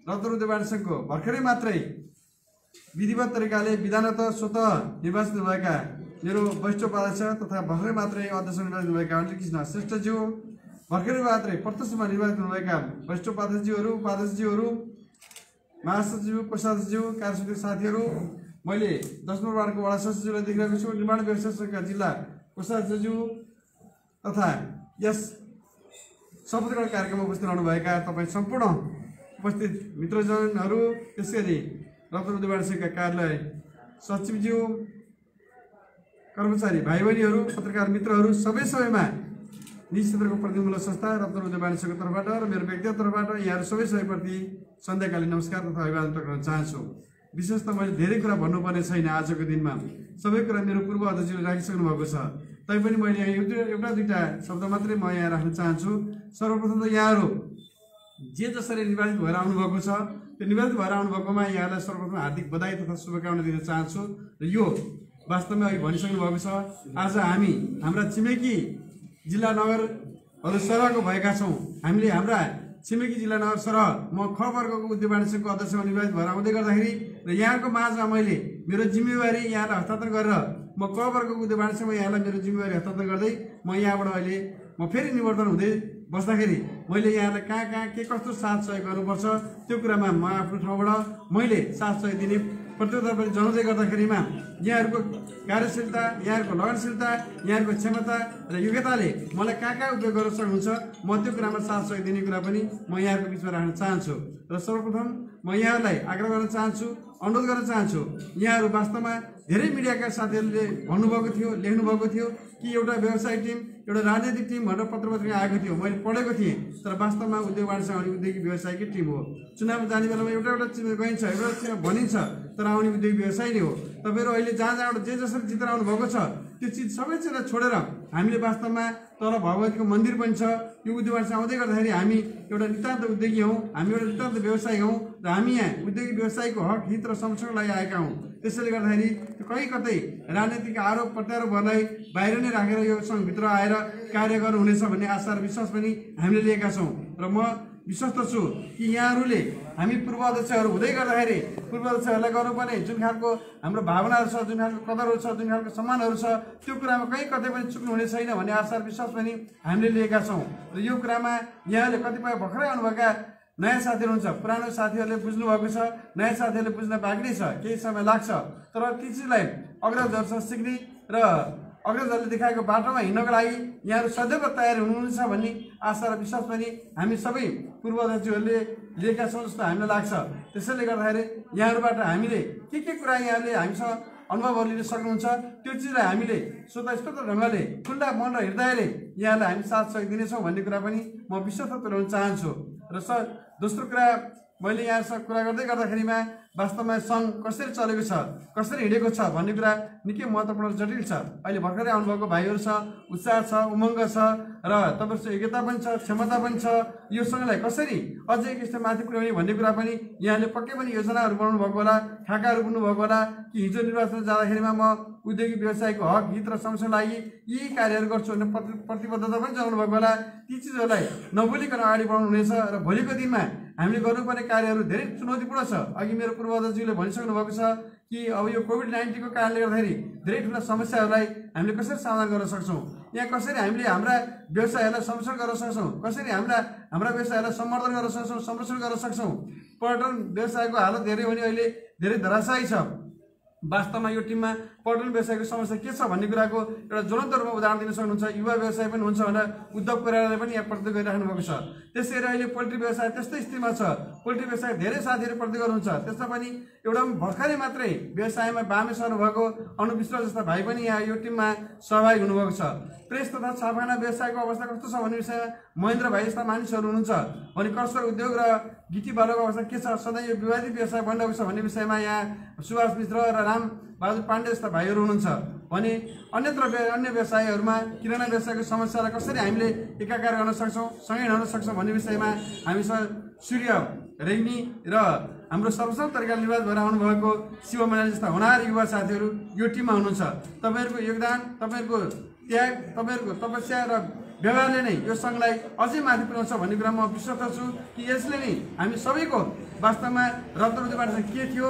रत्न उद्योग सङ्घको भर्खरै मात्रै विधिवत तरिकाले विधानत स्वतः निर्वाचित भएका मेरो वरिष्ठ उपाध्यक्ष तथा भर्खरै मात्रै अध्यक्ष निर्वाचित भएका अनिल कृष्ण श्रेष्ठज्यू, भर्खरै मात्रै प्रत्यक्षमा निर्वाचित हुनुभएका वरिष्ठ उपाध्यक्षज्यूहरू, उपाध्यक्षज्यूहरू, महासचिव, कोषाध्यक्षज्यू, कार्यसमिति साथीहरू, मैले 10 नम्बर वार्डको वडा सचिवलाई देखिरहेको छु, निर्माण व्यवसाय सङ्घका जिल्ला कोषाध्यक्षज्यू तथा यस शपथ ग्रहण कार्यक्रममा उपस्थित रहनुभएका तपाईँ सम्पूर्ण उपस्थित मित्रजनहरू, त्यसैगरी रत्न उद्योग सङ्घका कार्यालय सचिवज्यू, कर्मचारी भाइ बहिनीहरू, पत्रकार मित्रहरू, सबैमा निजी क्षेत्रको प्रतिनिधिमूलक संस्था रत्न उद्योग सङ्घको तर्फबाट र मेरो व्यक्तिगत तर्फबाट यहाँहरू सबैप्रति सन्ध्याकालीन नमस्कार तथा अभिवादन प्रकट गर्न चाहन्छु। विशेष त मैले धेरै कुरा भन्नुपर्ने छैन आजको दिनमा, सबै कुरा मेरो पूर्व अध्यक्षले राखिसक्नु भएको छ। तैपनि मैले यहाँ एउटा दुईवटा शब्द मात्रै म यहाँ राख्न चाहन्छु। सर्वप्रथम त यहाँहरू जे जसरी निर्वाचित भएर आउनुभएको छ, त्यो निर्वाचित भएर आउनुभएकोमा यहाँलाई सर्वप्रथम हार्दिक बधाई तथा शुभकामना दिन चाहन्छु। र यो वास्तवमा अघि भनिसक्नु भएको छ, आज हामी हाम्रा छिमेकी जिल्ला नगरहरू सरहको भएका छौँ। हामीले हाम्रा छिमेकी जिल्ला नगर सरह म ख वर्गको उद्योग वाणिज्य सङ्घको अध्यक्षमा निर्वाचित भएर आउँदै गर्दाखेरि र यहाँको माझमा मैले मेरो जिम्मेवारी यहाँलाई हस्तान्तरण गरेर म क वर्गको उद्योग वाणिज्य सङ्घमा यहाँलाई मेरो जिम्मेवारी हस्तान्तरण गर्दै म यहाँबाट अहिले म फेरि निवर्तन हुँदै बस्दाखेरि मैले यहाँलाई कहाँ के कस्तो साथ सहयोग गर्नुपर्छ त्यो कुरामा म आफ्नो ठाउँबाट मैले साथ सहयोग दिने प्रतिबद्धता पनि जनाउँदै गर्दाखेरिमा यहाँहरूको कार्यशीलता, यहाँहरूको लगनशीलता, यहाँहरूको क्षमता र योग्यताले मलाई कहाँ उपयोग गर्न सक्नुहुन्छ, म त्यो कुरामा साथ सहयोग दिने कुरा पनि म यहाँहरूको बिचमा राख्न चाहन्छु। र सर्वप्रथम म यहाँहरूलाई आग्रह गर्न चाहन्छु, अनुरोध गर्न चाहन्छु, यहाँहरू वास्तवमा धेरै मिडियाका साथीहरूले भन्नुभएको थियो, लेख्नुभएको थियो कि एउटा व्यवसाय टिम, एउटा राजनैतिक टिम भनेर पत्रपत्रिका आएको थियो, मैले पढेको थिएँ। तर वास्तवमा उद्योग वाणिज्य आउने उद्योगिक व्यवसायकै टिम हो। चुनाव जाने बेलामा एउटा चिज गइन्छ, एउटा चिज भनिन्छ, तर आउने उद्योग व्यवसाय नै हो। तपाईँहरू अहिले जहाँबाट जे जसरी जितेर आउनु भएको छ त्यो चिज सबै चिजलाई छोडेर हामीले वास्तवमा तल भगवतीको मन्दिर पनि छ। यो उद्योग वाणिज्य आउँदै गर्दाखेरि हामी एउटा नितान्त उद्योगी हौँ, हामी एउटा नितान्त व्यवसायी हौँ र हामी यहाँ उद्योगिक व्यवसायको हक, हित र संरक्षणको लागि आएका हौँ। त्यसैले गर्दाखेरि कहीँ कतै राजनीतिक आरोप प्रत्यारोपहरूलाई बाहिर नै राखेर यो सङ्घभित्र आएर कार्य गर्नुहुनेछ भन्ने आशा र विश्वास पनि हामीले लिएका छौँ। र म विश्वस्त छु कि यहाँहरूले हामी पूर्व अध्यक्षहरू हुँदै गर्दाखेरि पूर्व अध्यक्षहरूलाई गर्नुपर्ने जुन खालको हाम्रो भावनाहरू छ, जुन खालको कदरहरू छ, जुन खालको सम्मानहरू छ, त्यो कुरामा कहीँ कतै पनि चुक्नुहुने छैन भन्ने आशा र विश्वास पनि हामीले लिएका छौँ। र यो कुरामा यहाँले कतिपय भर्खरै आउनुभएका नयाँ साथीहरू हुन्छ, पुरानो साथीहरूले बुझ्नु भएको छ, नयाँ साथीहरूले बुझ्न बाँकी नै छ, केही समय लाग्छ। तर ती चिजलाई अग्रजहरूसँग सिक्ने र अग्रजहरूले देखाएको बाटोमा हिँड्नको लागि यहाँहरू सदैव तयार हुनुहुन्छ भन्ने आशा र विश्वास पनि हामी सबै पूर्व अध्यक्षहरूले लिएका छौँ जस्तो हामीलाई लाग्छ। त्यसैले गर्दाखेरि यहाँहरूबाट हामीले के कुरा यहाँले हामीसँग अनुभवहरू लिन सक्नुहुन्छ, त्यो चिजलाई हामीले स्वतस्फूर्त ढङ्गले खुल्ला मन र हृदयले यहाँलाई हामी साथ सहयोग दिनेछौँ भन्ने कुरा पनि म विश्वास तुल्याउन चाहन्छु। र दोस्रो कुरा, मैले यहाँसँग कुरा गर्दै गर्दाखेरिमा वास्तवमा सङ्घ कसरी चलेको छ, कसरी हिँडेको छ भन्ने कुरा निकै महत्त्वपूर्ण जटिल छ। अहिले भर्खरै आउनुभएको भाइहरू छ, उत्साह छ, उमङ्ग छ र तपाईँहरूको योग्यता पनि छ, क्षमता पनि छ। यो सङ्घलाई कसरी अझै यस्तो माथि पुर्याउने भन्ने कुरा पनि यहाँले पक्कै पनि योजनाहरू बनाउनु भएको होला, खाकाहरू बुन्नुभएको होला कि हिजो निर्वाचन जाँदाखेरिमा म उद्योगिक व्यवसायको हक, हित र संरक्षणको लागि यी कार्यहरू गर्छु भन्ने प्रतिबद्धता पनि जनाउनु भएको होला। ती चिजहरूलाई नभुलिकन अगाडि बढाउनु हुनेछ र भोलिको दिनमा हामीले गर्नुपर्ने कार्यहरू धेरै चुनौतीपूर्ण छ। अघि मेरो पूर्व अध्यक्षले भनिसक्नु भएको छ कि अब यो कोभिड-19 को कारणले गर्दाखेरि धेरै ठुला समस्याहरूलाई हामीले कसरी समाधान गर्न सक्छौँ, यहाँ कसरी हामीले हाम्रा व्यवसायहरूलाई संरक्षण गर्न सक्छौँ, कसरी हाम्रा व्यवसायहरूलाई सम्वर्धन गर्न सक्छौँ, संरक्षण गर्न सक्छौँ। पर्यटन व्यवसायको हालत हेऱ्यो भने अहिले धेरै धराशायी छ। वास्तवमा यो टिममा पर्यटन व्यवसायको समस्या के छ भन्ने कुराको एउटा ज्वलन्त रूपमा उदाहरण दिन सक्नुहुन्छ। युवा व्यवसाय पनि हुन्छ भनेर उद्धव कोइरालाले पनि यहाँ प्रत्यक्ष गरिराख्नु भएको छ। त्यसै गरी अहिले पोल्ट्री व्यवसाय त्यस्तै स्थितिमा छ। पोल्ट्री व्यवसाय धेरै साथीहरू प्रत्यक्ष गर्नुहुन्छ, त्यसमा पनि एउटा भर्खरै मात्रै व्यवसायमा बामे सर्नु भएको अनु विश्व जस्ता भाइ पनि यहाँ यो टिममा सहभागी हुनुभएको छ। प्रेस तथा छापाखाना व्यवसायको अवस्था कस्तो छ भन्ने विषयमा महेन्द्र भाइ जस्ता मानिसहरू हुनुहुन्छ भने कसर उद्योग र गिटी बालोको अवस्था के छ, सधैँ यो विवादित व्यवसाय बनिरहेको छ भन्ने विषयमा यहाँ सुभाष मिश्र र राम बहादुर पाण्डे जस्ता भाइहरू हुनुहुन्छ भने अन्य व्यवसायहरूमा किराना व्यवसायको समस्यालाई कसरी हामीले एकाकार गर्न सक्छौँ, सँगै हिँड्न सक्छौँ भन्ने विषयमा हामीसँग सूर्य रेग्मी र हाम्रो सर्वसम्म तरिकाले निर्वाचित भएर आउनुभएको शिव मैनाली जस्ता होनार युवा साथीहरू यो टिममा हुनुहुन्छ। तपाईँहरूको योगदान, तपाईँहरूको त्याग, तपाईँहरूको तपस्या र व्यवहारले नै यो सङ्घलाई अझै माथि पुर्याउँछ भन्ने कुरा म विश्वस्त छु कि यसले नै हामी सबैको वास्तवमा रत्नबाट के थियो,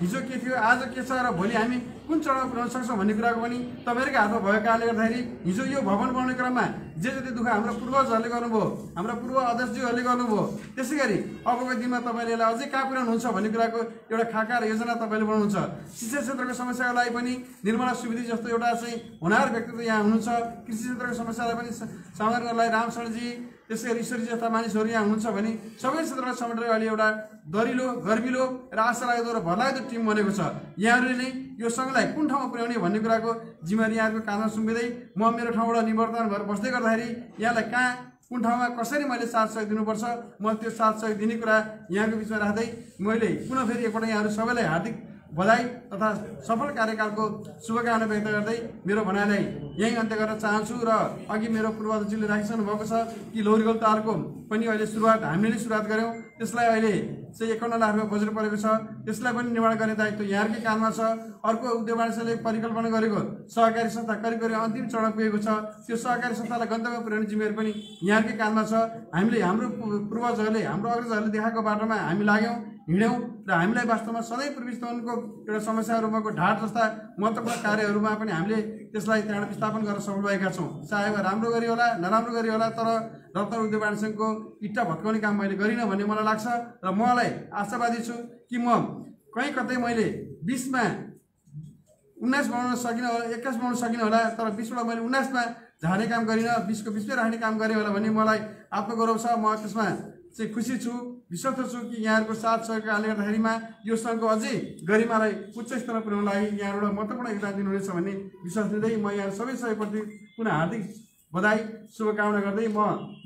हिजो के थियो, आज के छ र भोलि हामी कुन चरणमा पुर्याउन सक्छौँ भन्ने कुराको पनि तपाईँहरूकै हातमा भएको कारणले गर्दाखेरि हिजो यो भवन बनाउने क्रममा जे जति दुःख हाम्रो पूर्वजहरूले गर्नुभयो, हाम्रा पूर्व अध्यक्षज्यूहरूले गर्नुभयो, त्यसै गरी अबको दिनमा तपाईँले यसलाई अझै कहाँ पुर्याउनुहुन्छ भन्ने कुराको एउटा खाका र योजना तपाईँले बनाउनुहुन्छ। शिक्षा क्षेत्रको समस्याको लागि पनि निर्मला सुवेदी जस्तो एउटा चाहिँ होनार व्यक्तित्व यहाँ हुनुहुन्छ। कृषि क्षेत्रको समस्यालाई पनि समाधान गर्नलाई रामशरणजी, त्यसै गरी ईश्वरी जस्ता मानिसहरू यहाँ हुनुहुन्छ भने सबै क्षेत्रलाई समेटेर अहिले एउटा दरिलो, गर्विलो र आशा लाग्दो र भरलाग्दो टिम बनेको छ। यहाँहरूले नै यो सङ्घलाई कुन ठाउँमा पुर्याउने भन्ने कुराको जिम्मेवारी यहाँको काँधमा सुम्पिँदै म मेरो ठाउँबाट निवर्तन भएर बस्दै गर्दाखेरि यहाँलाई कहाँ कुन ठाउँमा कसरी मैले साथ सहयोग दिनुपर्छ, म त्यो साथ सहयोग दिने कुरा यहाँको बिचमा राख्दै मैले पुनः फेरि एकपल्ट यहाँहरू सबैलाई हार्दिक बधाई तथा सफल कार्यकालको शुभकामना व्यक्त गर्दै मेरो भनाइलाई यहीँ अन्त्य गर्न चाहन्छु। र अघि मेरो पूर्वजहरूले राखिसक्नु भएको छ कि लौरीगोल तारको पनि अहिले सुरुवात हामीले सुरुवात गऱ्यौँ, त्यसलाई अहिले चाहिँ 51 लाख रुपियाँ बजेट परेको छ, त्यसलाई पनि निर्माण गर्ने दायित्व यहाँकै काममा छ। अर्को उद्योग वाणिज्यले परिकल्पना गरेको सहकारी संस्था करिब करिब अन्तिम चरण पुगेको छ, त्यो सहकारी संस्थालाई गन्तव्य पुर्याउने जिम्मेवारी पनि यहाँकै काममा छ। हामीले हाम्रो पूर्वजहरूले, हाम्रो अग्रजहरूले देखाएको बाटोमा हामी लाग्यौँ, हिँड्यौँ र हामीलाई वास्तवमा सधैँ पूर्वी चितवनको एउटा समस्याहरूमा ढाड जस्ता महत्त्वपूर्ण कार्यहरूमा पनि हामीले त्यसलाई त्यहाँ विस्थापन गर्न सफल भएका छौँ। चाहे राम्रो गरी होला, नराम्रो गरी होला, तर रत्न उद्योग वाणिज्यको इट्टा भत्काउने काम मैले गरिनँ भन्ने मलाई लाग्छ। र मलाई आशावादी छु कि म कहीँ कतै मैले 20मा 19 बनाउन सकिनँ होला, 21 बनाउन सकिनँ होला, तर 20बाट मैले 19मा झार्ने काम गरिनँ, 20को 20मै राख्ने काम गरेँ होला भन्ने मलाई आत्मगौरव छ। म त्यसमा चाहिँ खुसी छु, विश्वस्त छु कि यहाँहरूको साथ सहयोगको कारणले गर्दाखेरिमा यो सङ्घको अझै गरिमालाई उच्च स्तरमा पुर्याउन लागि यहाँबाट महत्त्वपूर्ण योगदान दिनुहुनेछ भन्ने विश्वास दिँदै म यहाँ सबै सहयोगप्रति पुनः हार्दिक बधाई शुभकामना गर्दै म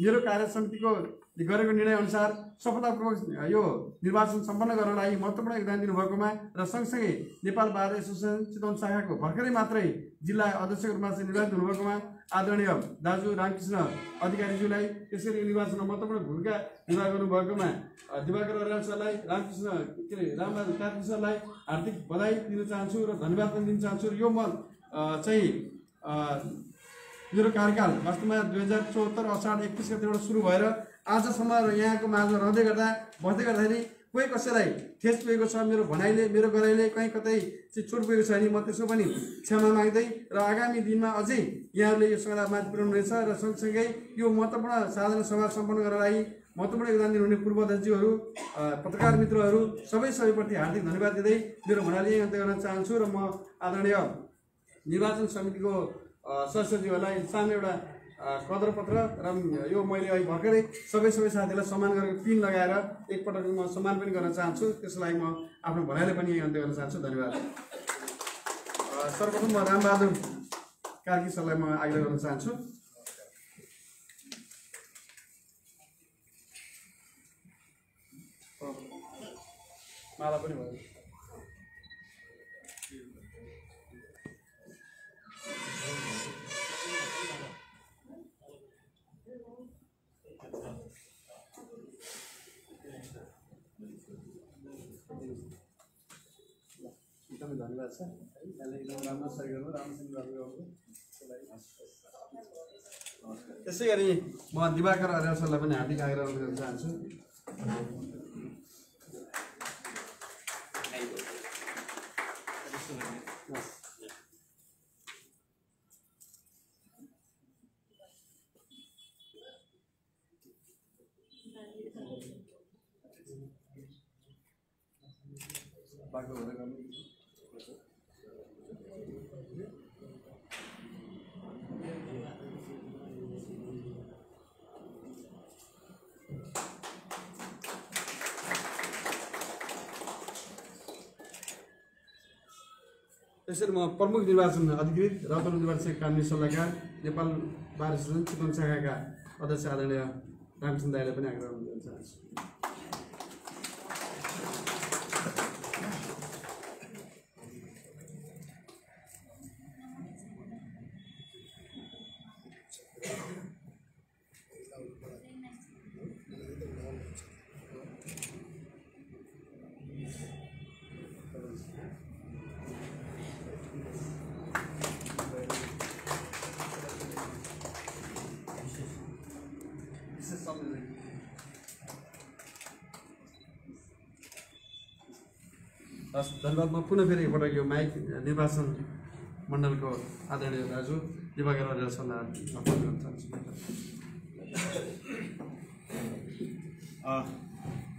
मेरो कार्य समितिको गरेको निर्णयअनुसार सफलतापूर्वक यो निर्वाचन सम्पन्न गर्न लागि महत्त्वपूर्ण योगदान दिनुभएकोमा र सँगसँगै नेपाल बार एसोसिएसन चितवन शाखाको भर्खरै मात्रै जिल्ला अध्यक्षको रूपमा चाहिँ निर्वाचित हुनुभएकोमा आदरणीय दाजु रामकृष्ण अधिकारीज्यूलाई, त्यसरी निर्वाचनमा महत्त्वपूर्ण भूमिका निर्वाह गर्नुभएकोमा दिवाकर अर्याल सरलाई, रामबहादुर कार्की सरलाई हार्दिक बधाई दिन चाहन्छु र धन्यवाद पनि दिन चाहन्छु। यो म चाहिँ मेरो कार्यकाल वास्तवमा 2074 असाढ 31 गतेबाट सुरु भएर आजसम्म र यहाँको माझमा रहँदै बस्दै गर्दाखेरि कोही कसैलाई ठेस पुगेको छ, मेरो भनाइले, मेरो गराइले कहीँ कतै चाहिँ चोट पुगेको छ भने म त्यसको पनि क्षमा माग्दै र आगामी दिनमा अझै यहाँहरूले यो सङ्घलाई माथि पुर्याउनु रहेछ र सँगसँगै यो महत्त्वपूर्ण साधारण सभा सम्पन्न गर्न लागि महत्त्वपूर्ण योगदान दिनुहुने पूर्व अध्यक्षज्यूहरू, पत्रकार मित्रहरू सबैप्रति हार्दिक धन्यवाद दिँदै मेरो भनाइले यहीँ अन्त्य गर्न चाहन्छु। र म आदरणीय निर्वाचन समितिको सदस्यज्यूहरूलाई सानो एउटा कदर पत्र र यो मैले अहिले भर्खरै सबै साथीहरूलाई सम्मान गरेको पिन लगाएर एकपटक म सम्मान पनि गर्न चाहन्छु। त्यसको लागि म आफ्नो भनाइले पनि यही अन्त्य गर्न चाहन्छु। धन्यवाद। सर्वप्रथम म रामबहादुर कार्की सरलाई म आग्रह गर्न चाहन्छु। माला पनि भयो। एकदमै धन्यवाद छ। एकदम राम्रो सही गर्नु, राम्रोसँग गर्नु। त्यसै गरी म दिवाकर अर्याल सरलाई पनि हार्दिक आग्रह गर्न चाहन्छु। बाटो हुँदै गर्नु। त्यसरी म प्रमुख निर्वाचन अधिकृत रत्न निर्वाचन कानुनी सल्लाहकार नेपाल बार एसोसिएसन चितवन शाखाका अध्यक्ष आदरणीय रामकृष्ण दाईलाई पनि आग्रह गर्न चाहन्छु। हस् धन्यवाद। म पुनः फेरि एकपटक यो माइक निर्वाचन मण्डलको आदरणीय दाजु दिवाकर अर्यालसँग गर्न चाहन्छु।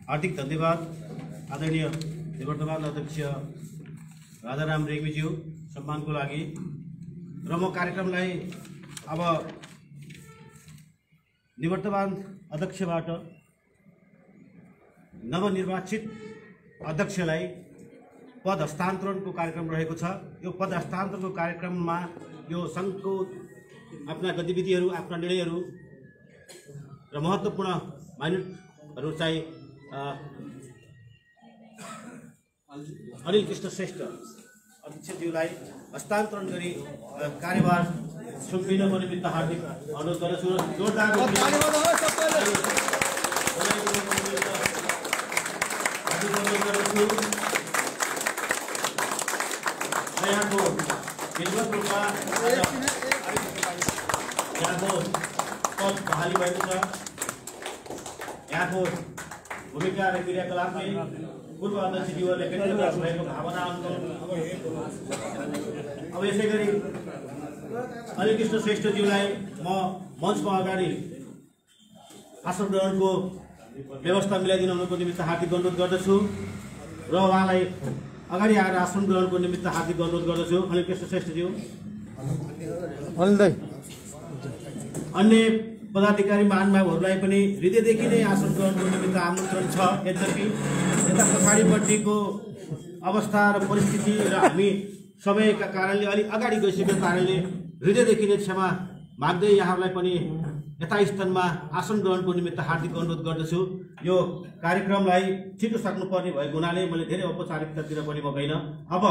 हार्दिक धन्यवाद आदरणीय निवर्तमान अध्यक्ष राजाराम रेग्मीज्यू सम्मानको लागि। र म कार्यक्रमलाई अब निवर्तमान अध्यक्षबाट नवनिर्वाचित अध्यक्षलाई पद हस्तान्तरणको कार्यक्रम रहेको छ। यो पद हस्तान्तरणको कार्यक्रममा यो सङ्घको आफ्ना गतिविधिहरू, आफ्ना निर्णयहरू र महत्त्वपूर्ण माइनटहरू चाहिँ अनिल कृष्ण श्रेष्ठ अध्यक्षज्यूलाई हस्तान्तरण गरी कार्यभार सुम्पिनको निमित्त हार्दिक अनुरोध गर्दछु। जोरदार यहाँको विधिवत रूपमा यहाँको पद बहाली भएको छ। यहाँको भूमिका र क्रियाकलापले पूर्व अध्यक्षज्यूहरूले व्यक्त गर्नुभएको भावना अब यसै गरी अनिल कृष्ण श्रेष्ठज्यूलाई म मञ्चमा अगाडि आसन ग्रहणको व्यवस्था मिलाइदिनु हुनुको निमित्त हार्दिक अनुरोध गर्दछु र उहाँलाई अगाडि आएर आसन ग्रहणको निमित्त हार्दिक अनुरोध गर्दछु। अनिल कृष्ण श्रेष्ठज्यू। अन्य पदाधिकारी महानुभावहरूलाई पनि हृदयदेखि नै आसन ग्रहणको निमित्त आमन्त्रण छ। यद्यपि यता पछाडिपट्टिको अवस्था र परिस्थिति र हामी समयका कारणले अलिक अगाडि गइसकेको कारणले हृदयदेखि नै क्षमा माग्दै यहाँहरूलाई पनि यथास्थानमा आसन ग्रहणको निमित्त हार्दिक अनुरोध गर्दछु। यो कार्यक्रमलाई छिटो सक्नुपर्ने भएको हुनाले मैले धेरै औपचारिकतातिर पनि म गइनँ। अब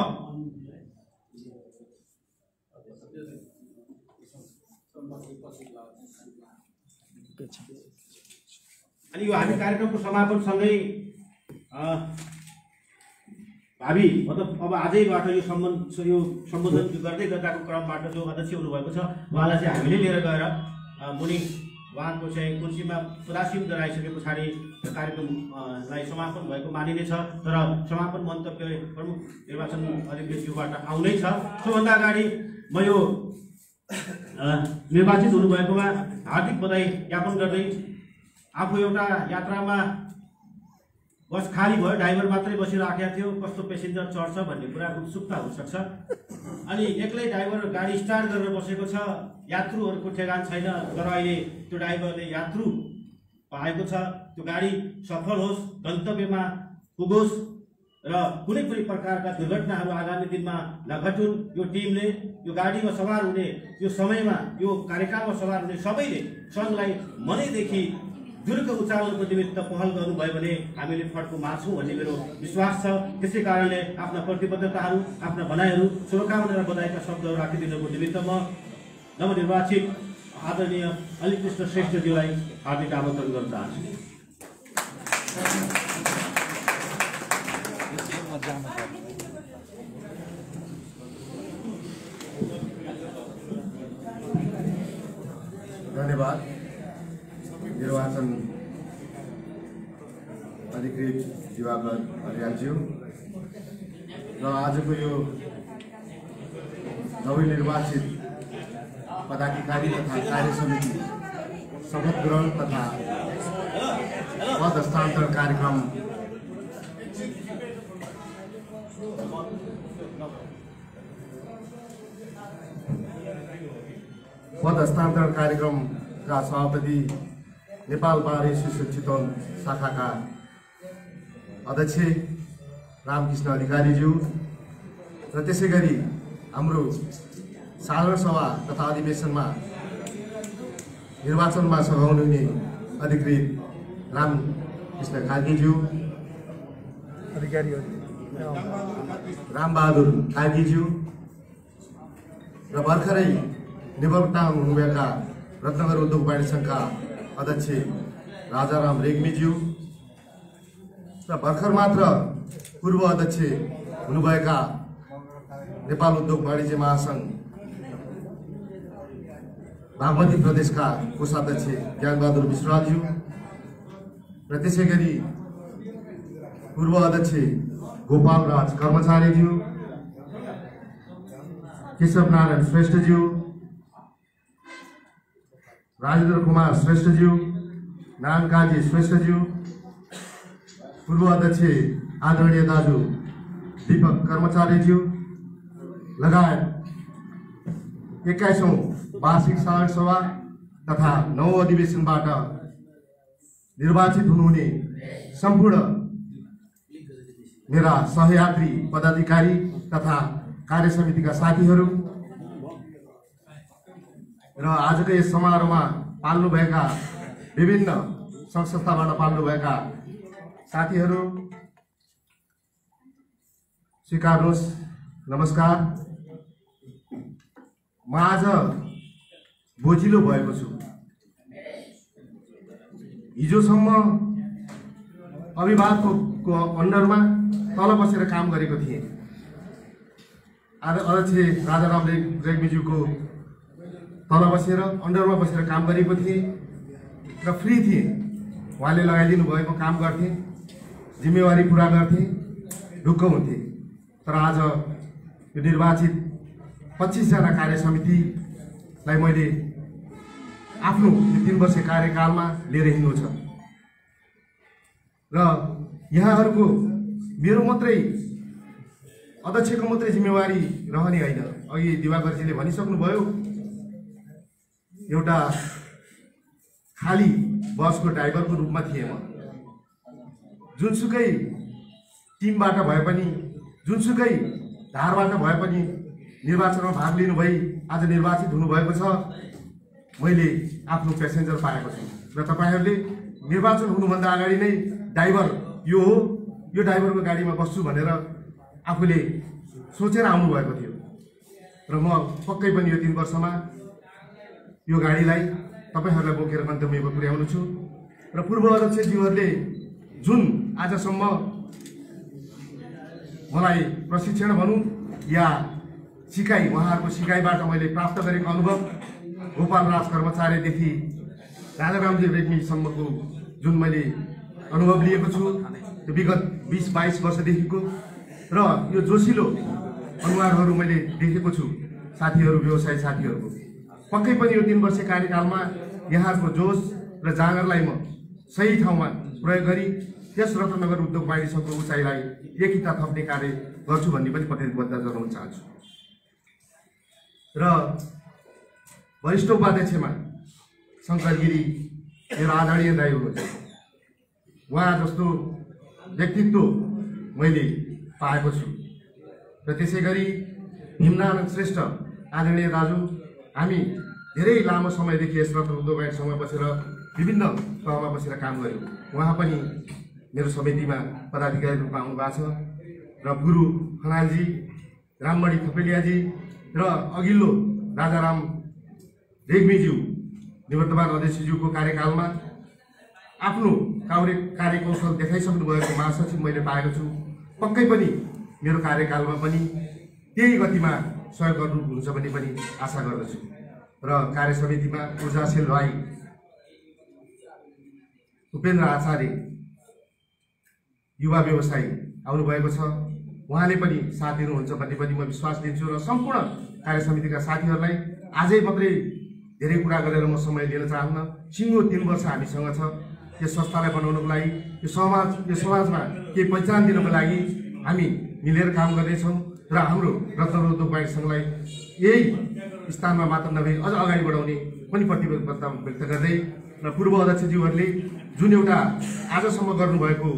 अनि यो हामी कार्यक्रमको समापनसँगै भावी मतलब अब आजैबाट यो सम्बोधन गर्दै गर्दाको क्रमबाट जो अध्यक्ष हुनुभएको छ उहाँलाई चाहिँ हामीले लिएर गएर मुनि उहाँको चाहिँ कुर्सीमा पदासीन गराइसके पछाडि कार्यक्रमलाई समापन भएको मानिनेछ। तर समापन मन्तव्य प्रमुख निर्वाचन अधिकारीज्यूबाट आउनै छ। सबभन्दा अगाडि म यो निर्वाचित हुनुभएकोमा हार्दिक बधाई ज्ञापन गर्दै आफू एउटा यात्रामा बस खाली भयो, ड्राइभर मात्रै बसिराखेको थियो, कस्तो पेसेन्जर चढ्छ भन्ने कुरा उत्सुकता हुनसक्छ। अनि एक्लै ड्राइभर गाडी स्टार्ट गरेर बसेको छ, यात्रुहरूको ठेगान छैन। तर अहिले त्यो ड्राइभरले यात्रु पाएको छ। त्यो गाडी सफल होस्, गन्तव्यमा पुगोस् र कुनै पनि प्रकारका दुर्घटनाहरू आगामी दिनमा नघटुन्। यो टिमले यो गाडीमा सवार हुने, यो समयमा यो कार्यकालमा सवार हुने सबैले सङ्घलाई मनैदेखि दुर्ग उचाल्नको निमित्त पहल गर्नुभयो भने हामीले फड्को मार्छौँ भन्ने मेरो विश्वास छ। त्यसै कारणले आफ्ना प्रतिबद्धताहरू, आफ्ना भनाइहरू, शुभकामना र बधाईका शब्दहरू राखिदिनुको निमित्त म नवनिर्वाचित आदरणीय अनिल कृष्ण श्रेष्ठज्यूलाई हार्दिक आमन्त्रण गर्न चाहन्छु। धन्यवाद निर्वाचन अधिकृत दिवाकर अर्यालज्यू र आजको यो नवनिर्वाचित पदाधिकारी तथा कार्य समिति शपथ ग्रहण तथा पद हस्तान्तरण कार्यक्रम कार्यक्रमका सभापति नेपाल बार एसोसिएसन चितवन शाखाका अध्यक्ष रामकृष्ण अधिकारीज्यू र त्यसै गरी हाम्रो साधारण सभा तथा अधिवेशनमा निर्वाचनमा सहभागी हुने अधिकृत रामकृष्ण कार्कीज्यू, रामबहादुर कार्कीज्यू र भर्खरै निवर्तमान हुनुभएका रत्नगर उद्योग वाणिज्य सङ्घका अध्यक्ष राजाराम रेग्मीज्यू र भर्खर मात्र पूर्व अध्यक्ष हुनुभएका नेपाल उद्योग वाणिज्य महासङ्घ बागमती प्रदेशका कोषाध्यक्ष ज्ञानबहादुर विश्वालज्यू र त्यसै गरी पूर्व अध्यक्ष गोपाल राज कर्मचारीज्यू, केशव नारायण श्रेष्ठज्यू, राजेन्द्र कुमार श्रेष्ठज्यू, नारायणकाजी श्रेष्ठज्यू, पूर्व अध्यक्ष आदरणीय दाजु दीपक कर्मचारीज्यू लगायत 21औं वार्षिक साधारण सभा तथा 9औं अधिवेशनबाट निर्वाचित हुनुहुने सम्पूर्ण मेरा सहयात्री पदाधिकारी तथा कार्य समितिका साथीहरू र आजको यस समारोहमा पाल्नुभएका विभिन्न सङ्घ संस्थाबाट पाल्नुभएका साथीहरू स्वीकार्नुहोस्। नमस्कार। म आज बोजिलो भएको छु। हिजोसम्म अभिभावकको अन्डरमा तल बसेर काम गरेको थिएँ। अध्यक्ष राजाराम रेग्मीज्यूको तल बसेर अन्डरमा बसेर काम गरेको थिएँ र फ्री थिएँ। उहाँले लगाइदिनु भएको काम गर्थेँ, जिम्मेवारी पुरा गर्थेँ, ढुक्क हुन्थेँ। तर आज यो निर्वाचित 25 जना कार्य समितिलाई मैले आफ्नो 3 वर्षे कार्यकालमा लिएर हिँड्नु छ र यहाँहरूको मेरो मात्रै अध्यक्षको मात्रै जिम्मेवारी रहने होइन। अघि दिवाकरजीले भनिसक्नुभयो, एउटा खाली बसको ड्राइभरको रूपमा थिएँ म। जुनसुकै टिमबाट भए पनि, जुनसुकै धारबाट भए पनि निर्वाचनमा भाग लिनुभई आज निर्वाचित हुनुभएको छ। मैले आफ्नो प्यासेन्जर पाएको छु र तपाईँहरूले निर्वाचन हुनुभन्दा अगाडि नै ड्राइभर यो हो, यो ड्राइभरको गाडीमा बस्छु भनेर आफूले सोचेर आउनुभएको थियो र म पक्कै पनि यो 3 वर्षमा यो गाडीलाई तपाईँहरूलाई बोकेर गन्तव्यमा पुर्याउनु छु। र पूर्व अध्यक्षज्यूहरूले जुन आजसम्म मलाई प्रशिक्षण भनौँ या सिकाइ, उहाँहरूको सिकाइबाट मैले प्राप्त गरेको अनुभव, गोपाल राज कर्मचारीदेखि राजारामजी रेग्मीसम्मको जुन मैले अनुभव लिएको छु त्यो विगत 20-22 वर्षदेखिको, र यो जोसिलो अनुहारहरू मैले देखेको छु साथीहरू, व्यवसायी साथीहरूको। पक्कै पनि यो 3 वर्ष कार्यकालमा यहाँहरूको जोस र जाँगरलाई म सही ठाउँमा प्रयोग गरी यस रत्नगर उद्योग वाणिज्य सङ्घको उचाइलाई एकीता थप्ने कार्य गर्छु भन्ने पनि प्रतिबद्धता जनाउन चाहन्छु। र वरिष्ठ उपाध्यक्षमा शङ्कर गिरी मेरो आदरणीय दाइ हुनुहुन्छ। उहाँ जस्तो व्यक्तित्व मैले पाएको छु र त्यसै गरी भीमनारायण श्रेष्ठ आदरणीय दाजु, हामी धेरै लामो समयदेखि यस रत्न उद्योग वाणिज्य सङ्घमा बसेर विभिन्न तहमा बसेर काम गऱ्यौँ। उहाँ पनि मेरो समितिमा पदाधिकारी रूपमा आउनु भएको छ र गुरु खनालजी, राममणि थपेलियाजी र अघिल्लो राजाराम रेग्मीज्यू निवर्तमान अध्यक्षज्यूको कार्यकालमा आफ्नो कार्यकौशल देखाइसक्नु भएको महासचिव मैले पाएको छु। पक्कै पनि मेरो कार्यकालमा पनि त्यही गतिमा सहयोग गर्नुहुन्छ भन्ने पनि आशा गर्दछु। र कार्य समितिमा ऊर्जाशील राई, उपेन्द्र आचार्य युवा व्यवसायी आउनुभएको छ। उहाँले पनि साथ दिनुहुन्छ भन्ने पनि म विश्वास दिन्छु र सम्पूर्ण कार्य समितिका साथीहरूलाई आजै मात्रै धेरै कुरा गरेर म समय लिन चाहन्न। सिङ्गो 3 वर्ष हामीसँग छ। यस संस्थालाई बनाउनको लागि, यो समाजमा केही पहिचान दिनको लागि हामी मिलेर काम गर्नेछौँ र हाम्रो रत्नगर उद्योग वाणिज्य सङ्घलाई यही स्थानमा मात्र नभई अझ अगाडि बढाउने पनि प्रतिबद्धता व्यक्त गर्दै र पूर्व अध्यक्षज्यूहरूले जुन एउटा आजसम्म गर्नुभएको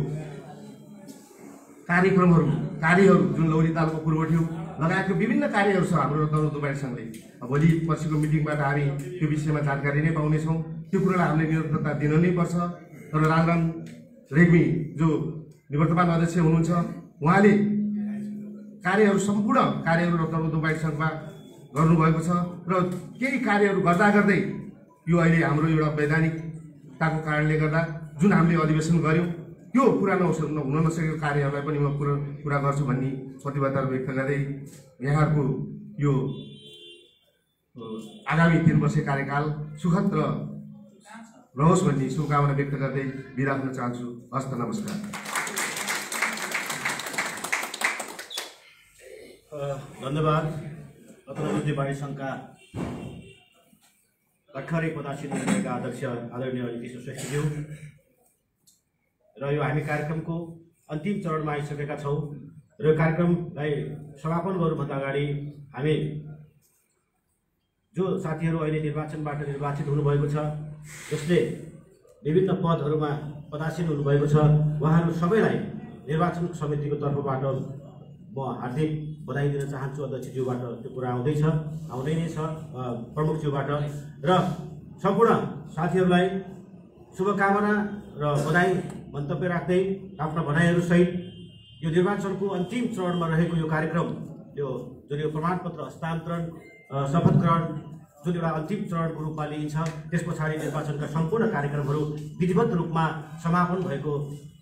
कार्यहरू जुन लौरी तालको पूर्वठ्यौ लगायतको विभिन्न कार्यहरू छ हाम्रो रत्नगर उद्योग वाणिज्य सङ्घले। भोलि पर्सिको मिटिङबाट हामी त्यो विषयमा जानकारी नै पाउनेछौँ। त्यो कुरालाई हामीले निरन्तरता दिन नै पर्छ। तर राजाराम रेग्मी जो निवर्तमान अध्यक्ष हुनुहुन्छ, उहाँले कार्यहरू, सम्पूर्ण कार्यहरू रत्नगर उद्योग वाणिज्य सङ्घमा गर्नुभएको छ र केही कार्यहरू गर्दा गर्दै यो अहिले हाम्रो एउटा वैधानिकताको कारणले गर्दा जुन हामीले अधिवेशन गऱ्यौँ त्यो पुरा हुन नसकेको कार्यहरूलाई पनि म पुरा गर्छु भन्ने प्रतिबद्धता व्यक्त गर्दै यहाँहरूको यो आगामी 3 वर्ष कार्यकाल सुखद रहोस् भन्ने शुभकामना व्यक्त गर्दै बिदा हुन चाहन्छु। हस्त, नमस्कार। धन्यवाद। रत्न उद्योगवाणी सङ्घका भर्खरै पदासीन हुनुभएका अध्यक्ष आदरणीय किशोर श्रेष्ठज्यू र यो हामी कार्यक्रमको अन्तिम चरणमा आइसकेका छौँ र कार्यक्रमलाई समापन गर्नुभन्दा अगाडि हामी जो साथीहरू अहिले निर्वाचनबाट निर्वाचित हुनुभएको छ, जसले विभिन्न पदहरूमा पदासीन हुनुभएको छ, उहाँहरू सबैलाई निर्वाचन समितिको तर्फबाट म हार्दिक बधाई दिन चाहन्छु। अध्यक्षज्यूबाट त्यो कुरा आउँदै नै छ, प्रमुखज्यूबाट र सम्पूर्ण साथीहरूलाई शुभकामना र बधाई मन्तव्य राख्दै आफ्ना भनाइहरूसहित यो निर्वाचनको अन्तिम चरणमा रहेको यो कार्यक्रम, यो जुन यो प्रमाणपत्र हस्तान्तरण शपथ ग्रहण जुन एउटा अन्तिम चरणको रूपमा लिइन्छ, त्यस पछाडि निर्वाचनका सम्पूर्ण कार्यक्रमहरू विधिवत रूपमा समापन भएको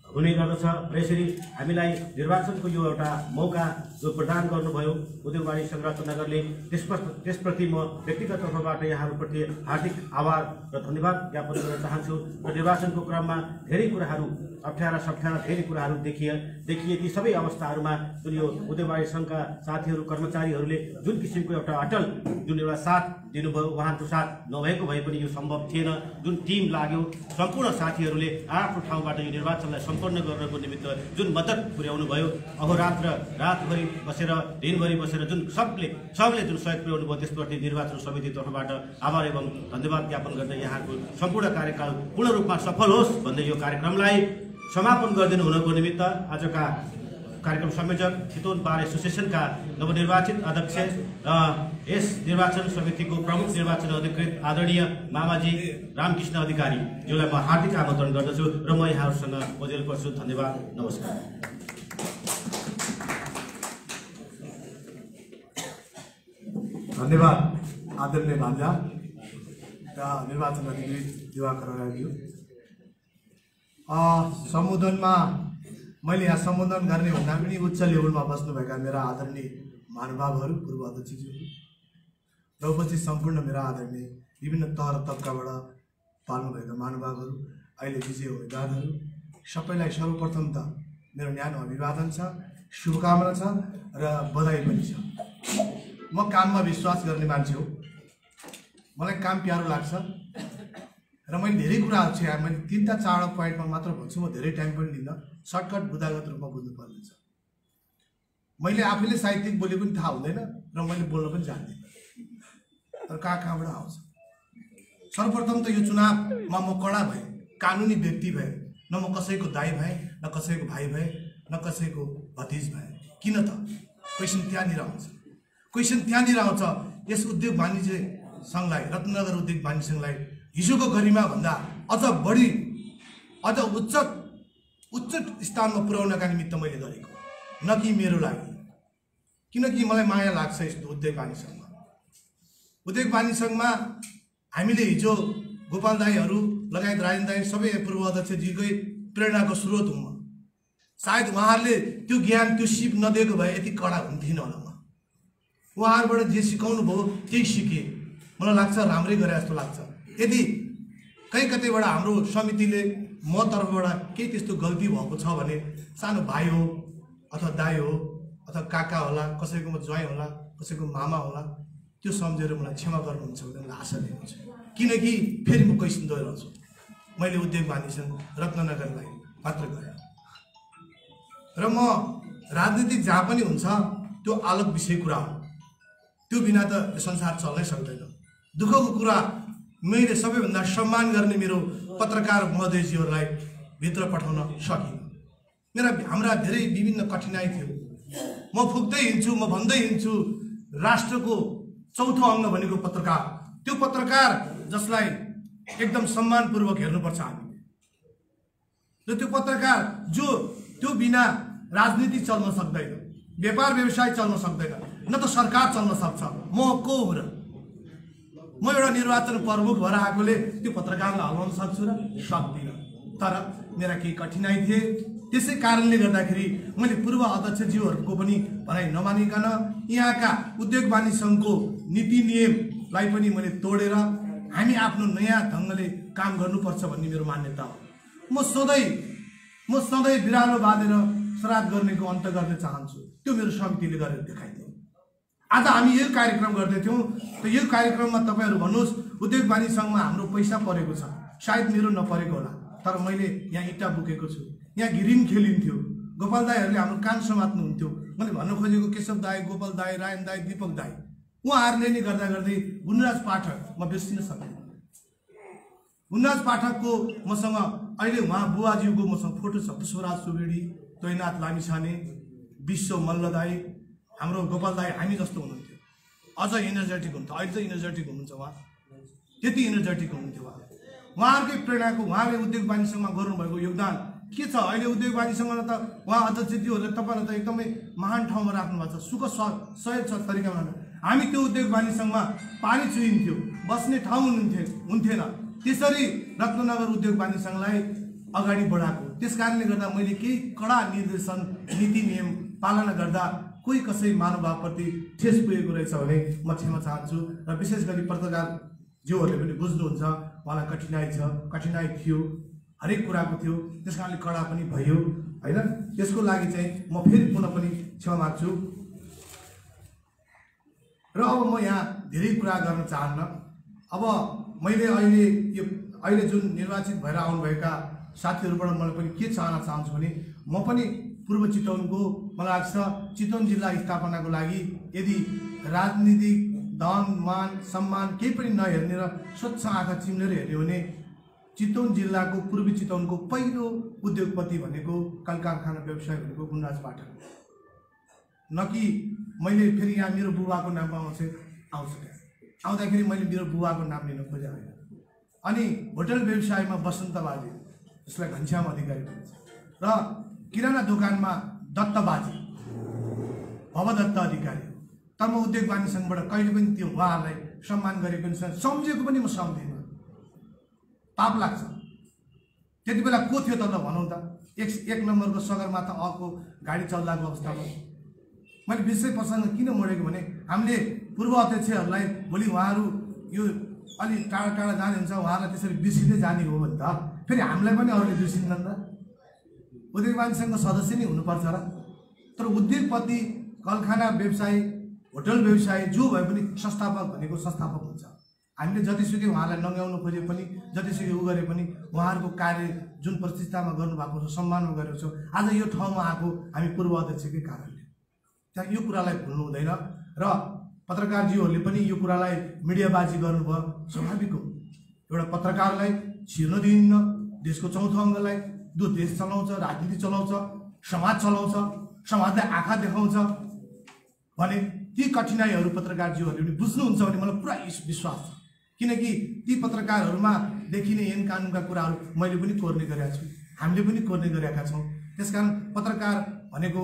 हुने गर्दछ। र यसरी हामीलाई निर्वाचनको यो एउटा मौका जो प्रदान गर्नुभयो उद्योगवाणी सङ्घ रत्नगरले, त्यसप्रति म व्यक्तिगत तर्फबाट यहाँहरूप्रति हार्दिक आभार र धन्यवाद ज्ञापन गर्न चाहन्छु। र निर्वाचनको क्रममा धेरै कुराहरू अप्ठ्यारा धेरै कुराहरू देखिए ती सबै अवस्थाहरूमा जुन यो उद्योगवाणी सङ्घका साथीहरू कर्मचारीहरूले जुन किसिमको एउटा अटल जुन एउटा साथ दिनुभयो, उहाँको साथ नभएको भए पनि यो सम्भव थिएन। जुन टिम लाग्यो, सम्पूर्ण साथीहरूले आफ्नो ठाउँबाट यो निर्वाचनलाई सम्पन्न गर्नको निमित्त जुन मद्दत पुर्याउनु भयो, अहोरात्र रातभरि बसेर दिनभरि बसेर जुन सबले जुन सहयोग पुर्याउनु भयो, त्यसप्रति निर्वाचन समिति तर्फबाट आभार एवं धन्यवाद ज्ञापन गर्दै यहाँको सम्पूर्ण कार्यकाल पूर्ण रूपमा सफल होस् भन्दै यो कार्यक्रमलाई समापन गरिदिनु हुनको निमित्त आजका कार्यक्रम संयोजक चितवन बार एसोसिएसनका नवनिर्वाचित अध्यक्ष यस निर्वाचन समितिको प्रमुख निर्वाचन अधिकृत आदरणीय मामाजी रामकृष्ण अधिकारी ज्यूलाई म हार्दिक आमन्त्रण गर्दछु र म यहाँहरूसँग ओजेल पर्छु। धन्यवाद, नमस्कार। धन्यवाद आदरणीय भान्जा र निर्वाचन अधिकृत दिवाकर राईज्यू। सम्बोधनमा मैले यहाँ सम्बोधन गर्ने भन्दा पनि उच्च लेभलमा बस्नुभएका मेरा आदरणीय महानुभावहरू, पूर्व अध्यक्षज्यूहरू र उपस्थित सम्पूर्ण मेरा आदरणीय विभिन्न तह र तबकाबाट पाल्नुभएका महानुभावहरू, अहिले विजय उम्मेदवारहरू, सबैलाई सर्वप्रथम त मेरो न्यानो अभिवादन छ, शुभकामना छ र बधाई पनि छ। म काममा विश्वास गर्ने मान्छे हो, मलाई काम प्यारो लाग्छ र मैले धेरै कुराहरू छ। मैले 3-4 पोइन्टमा मात्र भन्छु, म धेरै टाइम पनि लिन्न, सर्टकट बुदागत रूपमा बुझ्नु पर्नेछ। मैले आफैले साहित्यिक बोले पनि थाहा हुँदैन र मैले बोल्न पनि जान्दिनँ, तर कहाँबाट आउँछ। सर्वप्रथम त यो चुनावमा म कडा भएँ, कानुनी व्यक्ति भएँ, न म कसैको दाइ भएँ, न कसैको भाइ भएँ, न कसैको भतिज भएँ। किन त? क्वेसन त्यहाँनिर आउँछ। क्वेसन त्यहाँनिर आउँछ, यस उद्योग वाणिज्य सङ्घलाई, रत्नगर उद्योग वाणिज्य सङ्घलाई हिजोको गरिमा भन्दा अझ बढी, अझ उच्च स्थानमा पुर्याउनका निमित्त मैले गरेको, न कि मेरो लागि, किनकि मलाई माया लाग्छ यस्तो उद्योग वाणिज्य सङ्घमा। उद्योग वाणिज्य सङ्घमा हामीले हिजो गोपाल दाईहरू लगायत राजेन दाई सबै पूर्व अध्यक्षजीकै प्रेरणाको स्रोत हुँ म। सायद उहाँहरूले त्यो ज्ञान, त्यो सिप नदिएको भए यति कडा हुन्थेन होला। म उहाँहरूबाट जे सिकाउनु भयो त्यही सिकेँ, मलाई लाग्छ राम्रै गरे जस्तो लाग्छ। यदि कतैबाट हाम्रो समितिले म तर्फबाट केही त्यस्तो गल्ती भएको छ भने, सानो भाइ हो अथवा दाइ हो अथवा काका होला, कसैकोमा ज्वाइँ होला, कसैको मामा होला, त्यो सम्झेर मलाई क्षमा गर्नुहुन्छ भनेर आशा लिएको छु। किनकि फेरि म क्वेसन दोहोऱ्याउँछु, मैले उद्योग वाणिज्य रत्नगरलाई मात्र गरेँ र म राजनीतिक जहाँ पनि हुन्छ त्यो अलग विषय कुरा हो, त्यो बिना त संसार चल्नै सक्दैन। दुःखको कुरा, मैले सबैभन्दा सम्मान गर्ने मेरो पत्रकार महोदयजीहरूलाई भित्र पठाउन सकिनँ। हाम्रा धेरै विभिन्न कठिनाइ थियो। म फुक्दै हिँड्छु, म भन्दै हिँड्छु, राष्ट्रको चौथो अङ्ग भनेको पत्रकार, त्यो पत्रकार जसलाई एकदम सम्मानपूर्वक हेर्नुपर्छ हामीले, र त्यो पत्रकार जो त्यो बिना राजनीति चल्न सक्दैन, व्यापार व्यवसाय चल्न सक्दैन, न त सरकार चल्न सक्छ। म को हुँ र? म एउटा निर्वाचन प्रमुख भएर आएकोले त्यो पत्रकारलाई हल्लाउन सक्छु र? सक्दिनँ। तर मेरा केही कठिनाइ थिए, त्यसै कारणले गर्दाखेरि मैले पूर्व अध्यक्षज्यूहरूको पनि भनाइ नमानिकन यहाँका उद्योग वाणिज्य सङ्घको नीति नियमलाई पनि मैले तोडेर हामी आफ्नो नयाँ ढङ्गले काम गर्नुपर्छ भन्ने मेरो मान्यता हो। म सधैँ बिरालो बाँधेर श्राद्ध गर्नेको अन्त गर्न चाहन्छु, त्यो मेरो समितिले गरेर देखाइदियो। आज हामी यो कार्यक्रम गर्दैथ्यौँ त यो कार्यक्रममा तपाईँहरू भन्नुहोस् उद्योग वाणिज्य सङ्घमा हाम्रो पैसा परेको छ, सायद मेरो नपरेको होला, तर मैले यहाँ इँटा बोकेको छु, यहाँ घिरिङ खेलिन्थ्यो, गोपाल दाईहरूले हाम्रो कान समात्नुहुन्थ्यो। मैले भन्न खोजेको केशव दाई, गोपाल दाई, रायन दाई, दीपक दाई, उहाँहरूले नै गर्दा गर्दै गुणराज पाठक म बिर्सिन सक्दिनँ। गुणराज पाठकको मसँग अहिले उहाँ बुवाज्यूको मसँग फोटो छ, पुष्पराज सुवेडी, तैनाथ लामिछाने, विश्व मल्ल दाई, हाम्रो गोपाल दाई हामी जस्तो हुनुहुन्थ्यो, अझ इनर्जेटिक हुन्थ्यो। अहिले चाहिँ इनर्जेटिक हुनुहुन्छ उहाँ, त्यति इनर्जेटिक हुनुहुन्थ्यो उहाँहरूकै प्रेरणाको उहाँले उद्योग वाणिज्यसँग गर्नुभएको योगदान के छ। अहिले उद्योग वाणिज्यसँग त उहाँ अध्यक्षज्यूहरूले तपाईँलाई त एकदमै महान ठाउँमा राख्नु भएको छ, सुख सहयोग छ तरिकामा। हामी त्यो उद्योग वाणिज्यसँगमा पानी चुहिन्थ्यो, बस्ने ठाउँ हुन्थेन, त्यसरी रत्ननगर उद्योग वाणिज्य सङ्घलाई अगाडि बढाएको। त्यस कारणले गर्दा मैले केही कडा निर्देशन नीति नियम पालना गर्दा कोही कसै महानुभावप्रति ठेस पुगेको रहेछ भने म क्षमा चाहन्छु। र विशेष गरी पत्रकारज्यूहरूले पनि बुझ्नुहुन्छ उहाँलाई कठिनाइ थियो, हरेक कुराको थियो, त्यस कारणले कडा पनि भयो होइन। त्यसको लागि चाहिँ म फेरि पुनः पनि क्षमा माग्छु। र अब म यहाँ धेरै कुरा गर्न चाहन्न। अब मैले अहिले जुन निर्वाचित भएर आउनुभएका साथीहरूबाट मैले पनि के चाहन चाहन्छु भने म पनि पूर्व चितवनको मलाई लाग्छ चितवन जिल्ला स्थापनाको लागि यदि राजनीतिक दान मान सम्मान केही पनि नहेर्ने र स्वच्छ आँखा चिम्लेर हेर्ने भने चितवन जिल्लाको पूर्वी चितवनको पहिलो उद्योगपति भनेको कल कारखाना व्यवसाय भनेको गुणराज पाठक। न कि मैले फेरि यहाँ मेरो बुबाको नाम आउँदाखेरि मैले मेरो बुबाको नाम लिन खोजेको होइन। अनि होटल व्यवसायमा बसन्त बाजे, जसलाई घनश्याम अधिकारी भन्छ, र किराना दोकानमा दत्त बाजे, भवदत्त अधिकारी। तर म उद्योग वाणिज्य सङ्घबाट कहिले पनि त्यो उहाँहरूलाई सम्मान गरेको पनि छैन, सम्झेको पनि म सम्झिँदैन, पाप लाग्छ। त्यति बेला को थियो त ल भनौँ त? एक नम्बरको सगरमाथा अको गाडी चल्दाको अवस्थामा मैले विषय प्रसङ्ग किन मोडेको भने हामीले पूर्व अध्यक्षहरूलाई भोलि उहाँहरू यो अलि टाढा टाढा जाने हुन्छ, उहाँहरूलाई त्यसरी बिर्सिँदै जाने हो भने त फेरि हामीलाई पनि अरूले बिर्सिँदैन त? उद्योग वाणिज्य सङ्घको सदस्य नै हुनुपर्छ र। तर उद्योगपति, कलखाना व्यवसाय, होटल व्यवसाय जो भए पनि संस्थापक भनेको संस्थापक हुन्छ। हामीले जतिसुकै उहाँलाई नङ्ग्याउनु खोजे पनि, जतिसुकै उ गरे पनि उहाँहरूको कार्य जुन प्रतिष्ठामा गर्नुभएको छ, सम्मानमा गरेको छ, आज यो ठाउँमा आएको हामी पूर्व अध्यक्षकै कारणले। त्यहाँ यो कुरालाई भुल्नु हुँदैन। र पत्रकारज्यूहरूले पनि यो कुरालाई मिडियाबाजी गर्नुभयो, स्वाभाविक हो। एउटा पत्रकारलाई छिर्न दिइन्न, देशको चौथो अङ्गलाई, जो देश चलाउँछ, राजनीति चलाउँछ, समाज चलाउँछ, समाजलाई आँखा देखाउँछ भने ती कठिनाइहरू पत्रकारज्यूहरूले पनि बुझ्नुहुन्छ भने मलाई पुरा विश्वास छ। किनकि ती पत्रकारहरूमा देखिने ऐन कानुनका कुराहरू मैले पनि कोर्ने गरेका छु, हामीले पनि कोर्ने गरेका छौँ। त्यसकारण पत्रकार भनेको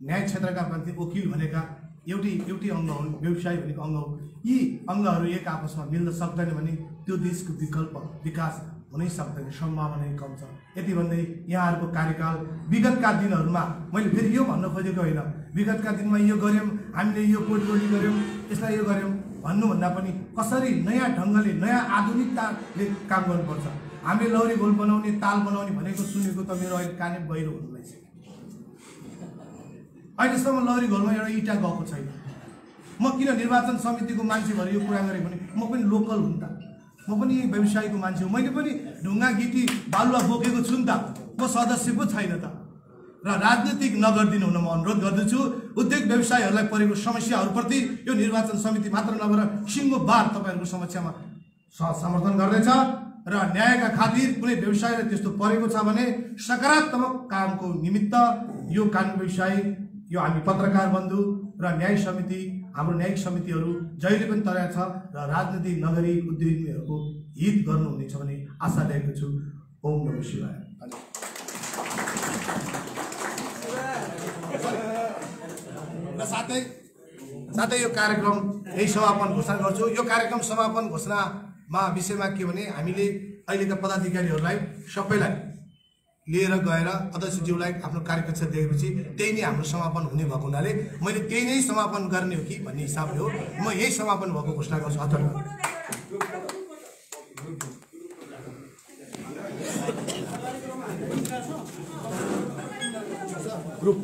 न्याय क्षेत्रका मान्छे, वकिल भनेका एउटै अङ्ग हुन्, व्यवसाय भनेको अङ्ग हो। यी अङ्गहरू एक आपसमा मिल्न सक्दैन भने त्यो देशको विकल्प विकास हुनै सक्दैन, सम्भावना नै कम छ। यति भन्दै यहाँहरूको कार्यकाल विगतका दिनहरूमा मैले फेरि यो भन्न खोजेको होइन, विगतका दिनमा यो गऱ्यौँ, हामीले यो पोटलोडी गऱ्यौँ, यसलाई यो गऱ्यौँ भन्नुभन्दा पनि कसरी नयाँ ढङ्गले, नयाँ आधुनिकताले काम गर्नुपर्छ। हामीले लौरी घोल बनाउने, ताल बनाउने भनेको सुनेको त मेरो अहिले काने बहिरो हुनु रहेछ। अहिलेसम्म लौरी घोलमा एउटा इँटा गएको छैन। म किन निर्वाचन समितिको मान्छे भएर यो कुरा गरेँ भने म पनि लोकल हुँ त, म पनि व्यवसायीको मान्छे हो। मैले पनि ढुङ्गा गिटी बालुवा बोकेको छु नि त, म सदस्य पो छैन त। र राजनीतिक नगरिदिनु हुन म अनुरोध गर्दछु। उद्योग व्यवसायहरूलाई परेको समस्याहरूप्रति यो निर्वाचन समिति मात्र नभएर सिङ्गो बार तपाईँहरूको समस्यामा समर्थन गर्दैछ। र न्यायका खातिर कुनै व्यवसायलाई त्यस्तो परेको छ भने सकारात्मक कामको निमित्त यो कानुन व्यवसाय, यो हामी पत्रकार बन्धु र न्याय समिति, हाम्रो न्यायिक समितिहरू जहिले पनि तयार छ र राजनीति नगरी उद्योगीहरूको हित गर्नुहुनेछ भन्ने आशा लिएको छु। ओम नमः शिवाय। र साथै यो कार्यक्रम यही समापन घोषणा गर्छु। यो कार्यक्रम समापन घोषणामा विषयमा के भने हामीले अहिलेका पदाधिकारीहरूलाई सबैलाई लिएर गएर अध्यक्षज्यूलाई आफ्नो कार्यकक्ष देखेपछि त्यही नै हाम्रो समापन हुने भएको हुनाले मैले त्यही नै समापन गर्ने हो कि भन्ने हिसाबले हो म यही समापन भएको घोषणा गर्छु। हतन ग्रुप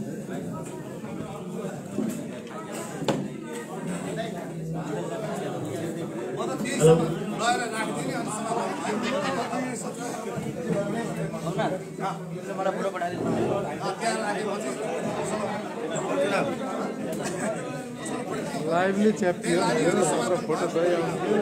लाइभली च्यापियो फोटो गइआउँथ्यो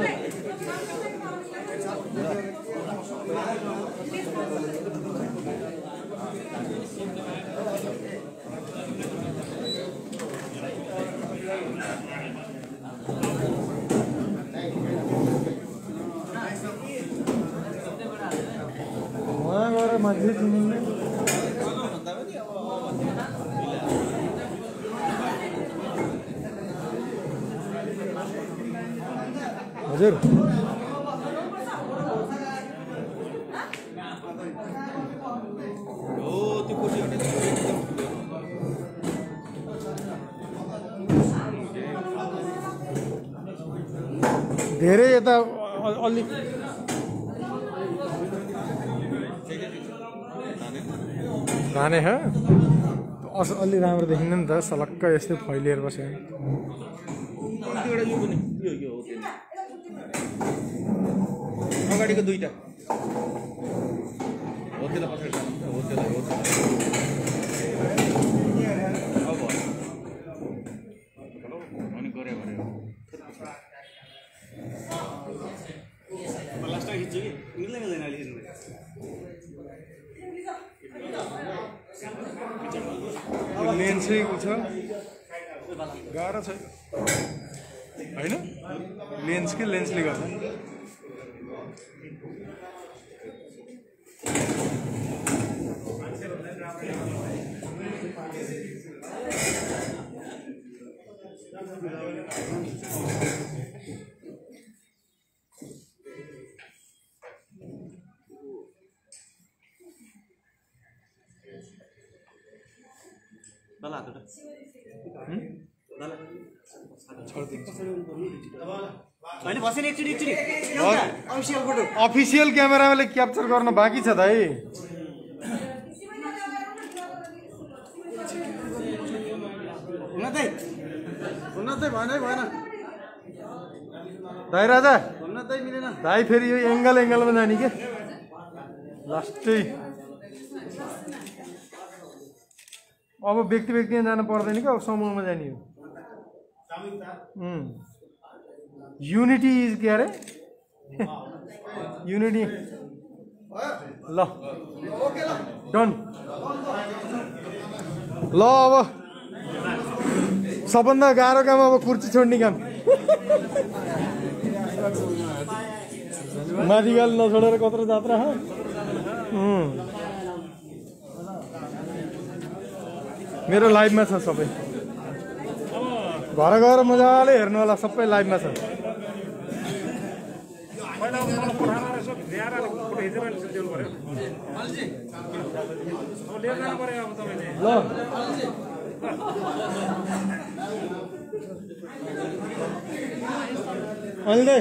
वहाँ गएर मान्छे चिनिँदैन हजुर धेरै यता अलिक धाने ह अलि राम्रो देखिँदैन नि त सलक्क यस्तै फैलिएर बस्यो अगाडिको दुईटा हो त्यसलाई पछाडि हो त्यसलाई हो अब अनि गरे भने लास्टमा खिच्छु कि मिल्दैन अहिले लेन्सै छ गाह्रो छ होइन लेन्स कि लेन्सले गर्दा अफिसियल क्यामेराले क्याप्चर गर्न बाँकी छ दाइ दाइ राजा दाइ फेरि यो एङ्गलमा जाने के लास्टै अब व्यक्तिमा जानु पर्दैन क्या अब समूहमा जाने हो युनिटी इज के अरे युनिटी ल डन ल अब सबभन्दा गाह्रो काम अब कुर्ची छोड्ने काम माथिगाल नछोडेर कत्रो जात्रा मेरो लाइभमा छ सबै घर गएर मजाले हेर्नु होला सबै लाइभमा छ ल अहिले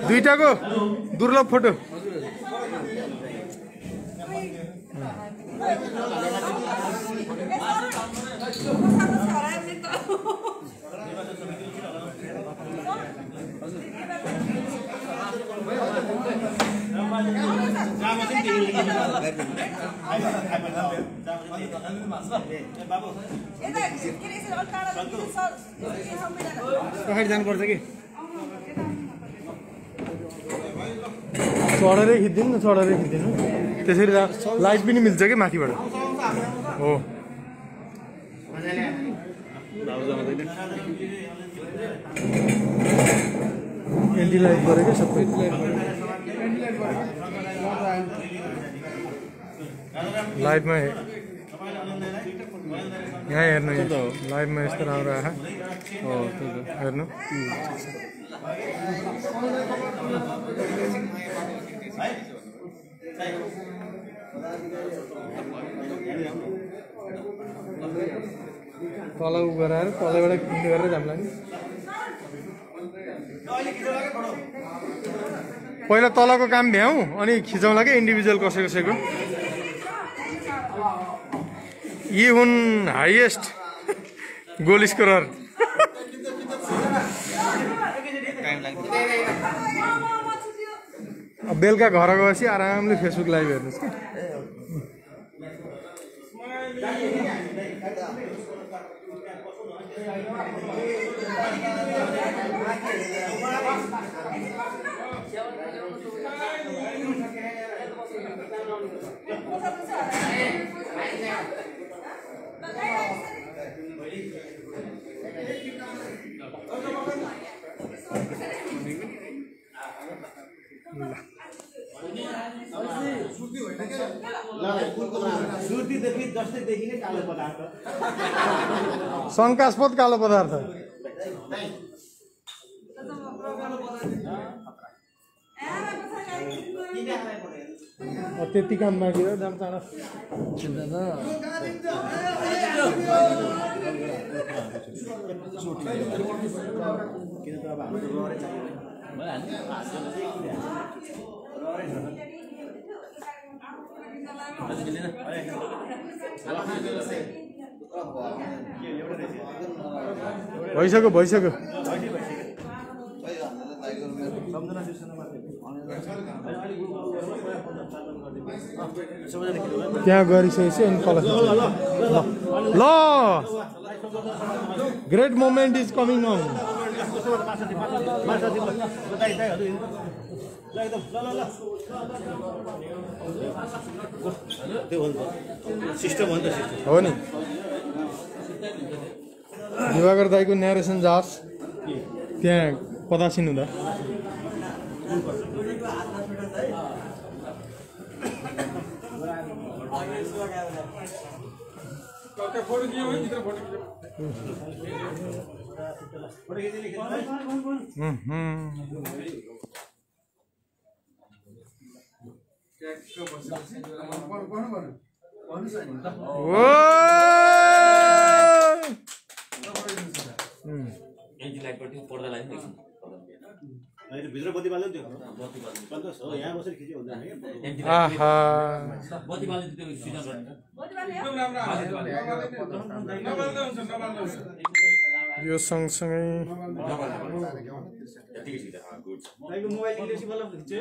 दुईटाको दुर्लभ फोटो पछाडि जानुपर्छ कि चढेरै खिच्दिनु न चढेरै खिच्दिनु त्यसरी लाइट पनि मिल्छ कि माथिबाट हो एन्टी लाइट गरेँ क्या सबै लाइभमा यहाँ हेर्नु लाइभमा यस्तो राम्रो आयो हो हेर्नु तल उ गराएर तलबाट किन्ने गरेर जाम्ला नि पहिला तलको काम भ्याउँ अनि खिचौँला कि इन्डिभिजुअल कसै कसैको। यी हुन् हाइएस्ट गोल स्कोरर। बेलुका घर गएपछि आरामले फेसबुक लाइभ हेर्नुहोस् कि। सुर्तीदेखि जस्तैदेखि नै कालो पदार्थ, शङ्कास्पद कालो पदार्थ। त्यति काम बाँकी रह्यो दाम चाँडो। किन त अब हाम्रो रहरै चाहियो भइसक्यो। त्यहाँ गरिसकेपछि अनि तल ल great moment is coming on. System हो नि त हो नि। दिवाकर दाईको न्यारेसन जाओस् त्यहाँ पदासीन हुँदा। भित्र बत्ती बाल्यो नि त्यो सन्तोष हो, यहाँ बसेर खिच्यो हुँदैन क्या। यो सँगसँगै मोबाइल इङ्ग्लिस वाला खिच्यो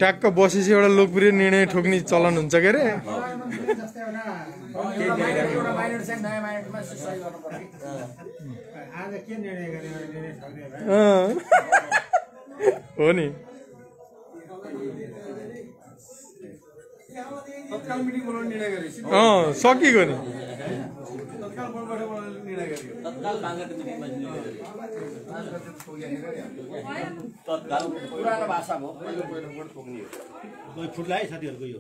ट्याक्क बसेपछि एउटा लोकप्रिय निर्णय ठोक्ने चलन हुन्छ के अरे। हो नि। तत्काल मिटिङ बोलाउने निर्णय गरे। सकिगयो नि। तत्काल बोर्डबाट बोलाउने निर्णय गरे। तत्काल बाङ्गाको मिटिङमा पुरानो भाषा भयो। फुट्ला है साथीहरूको यो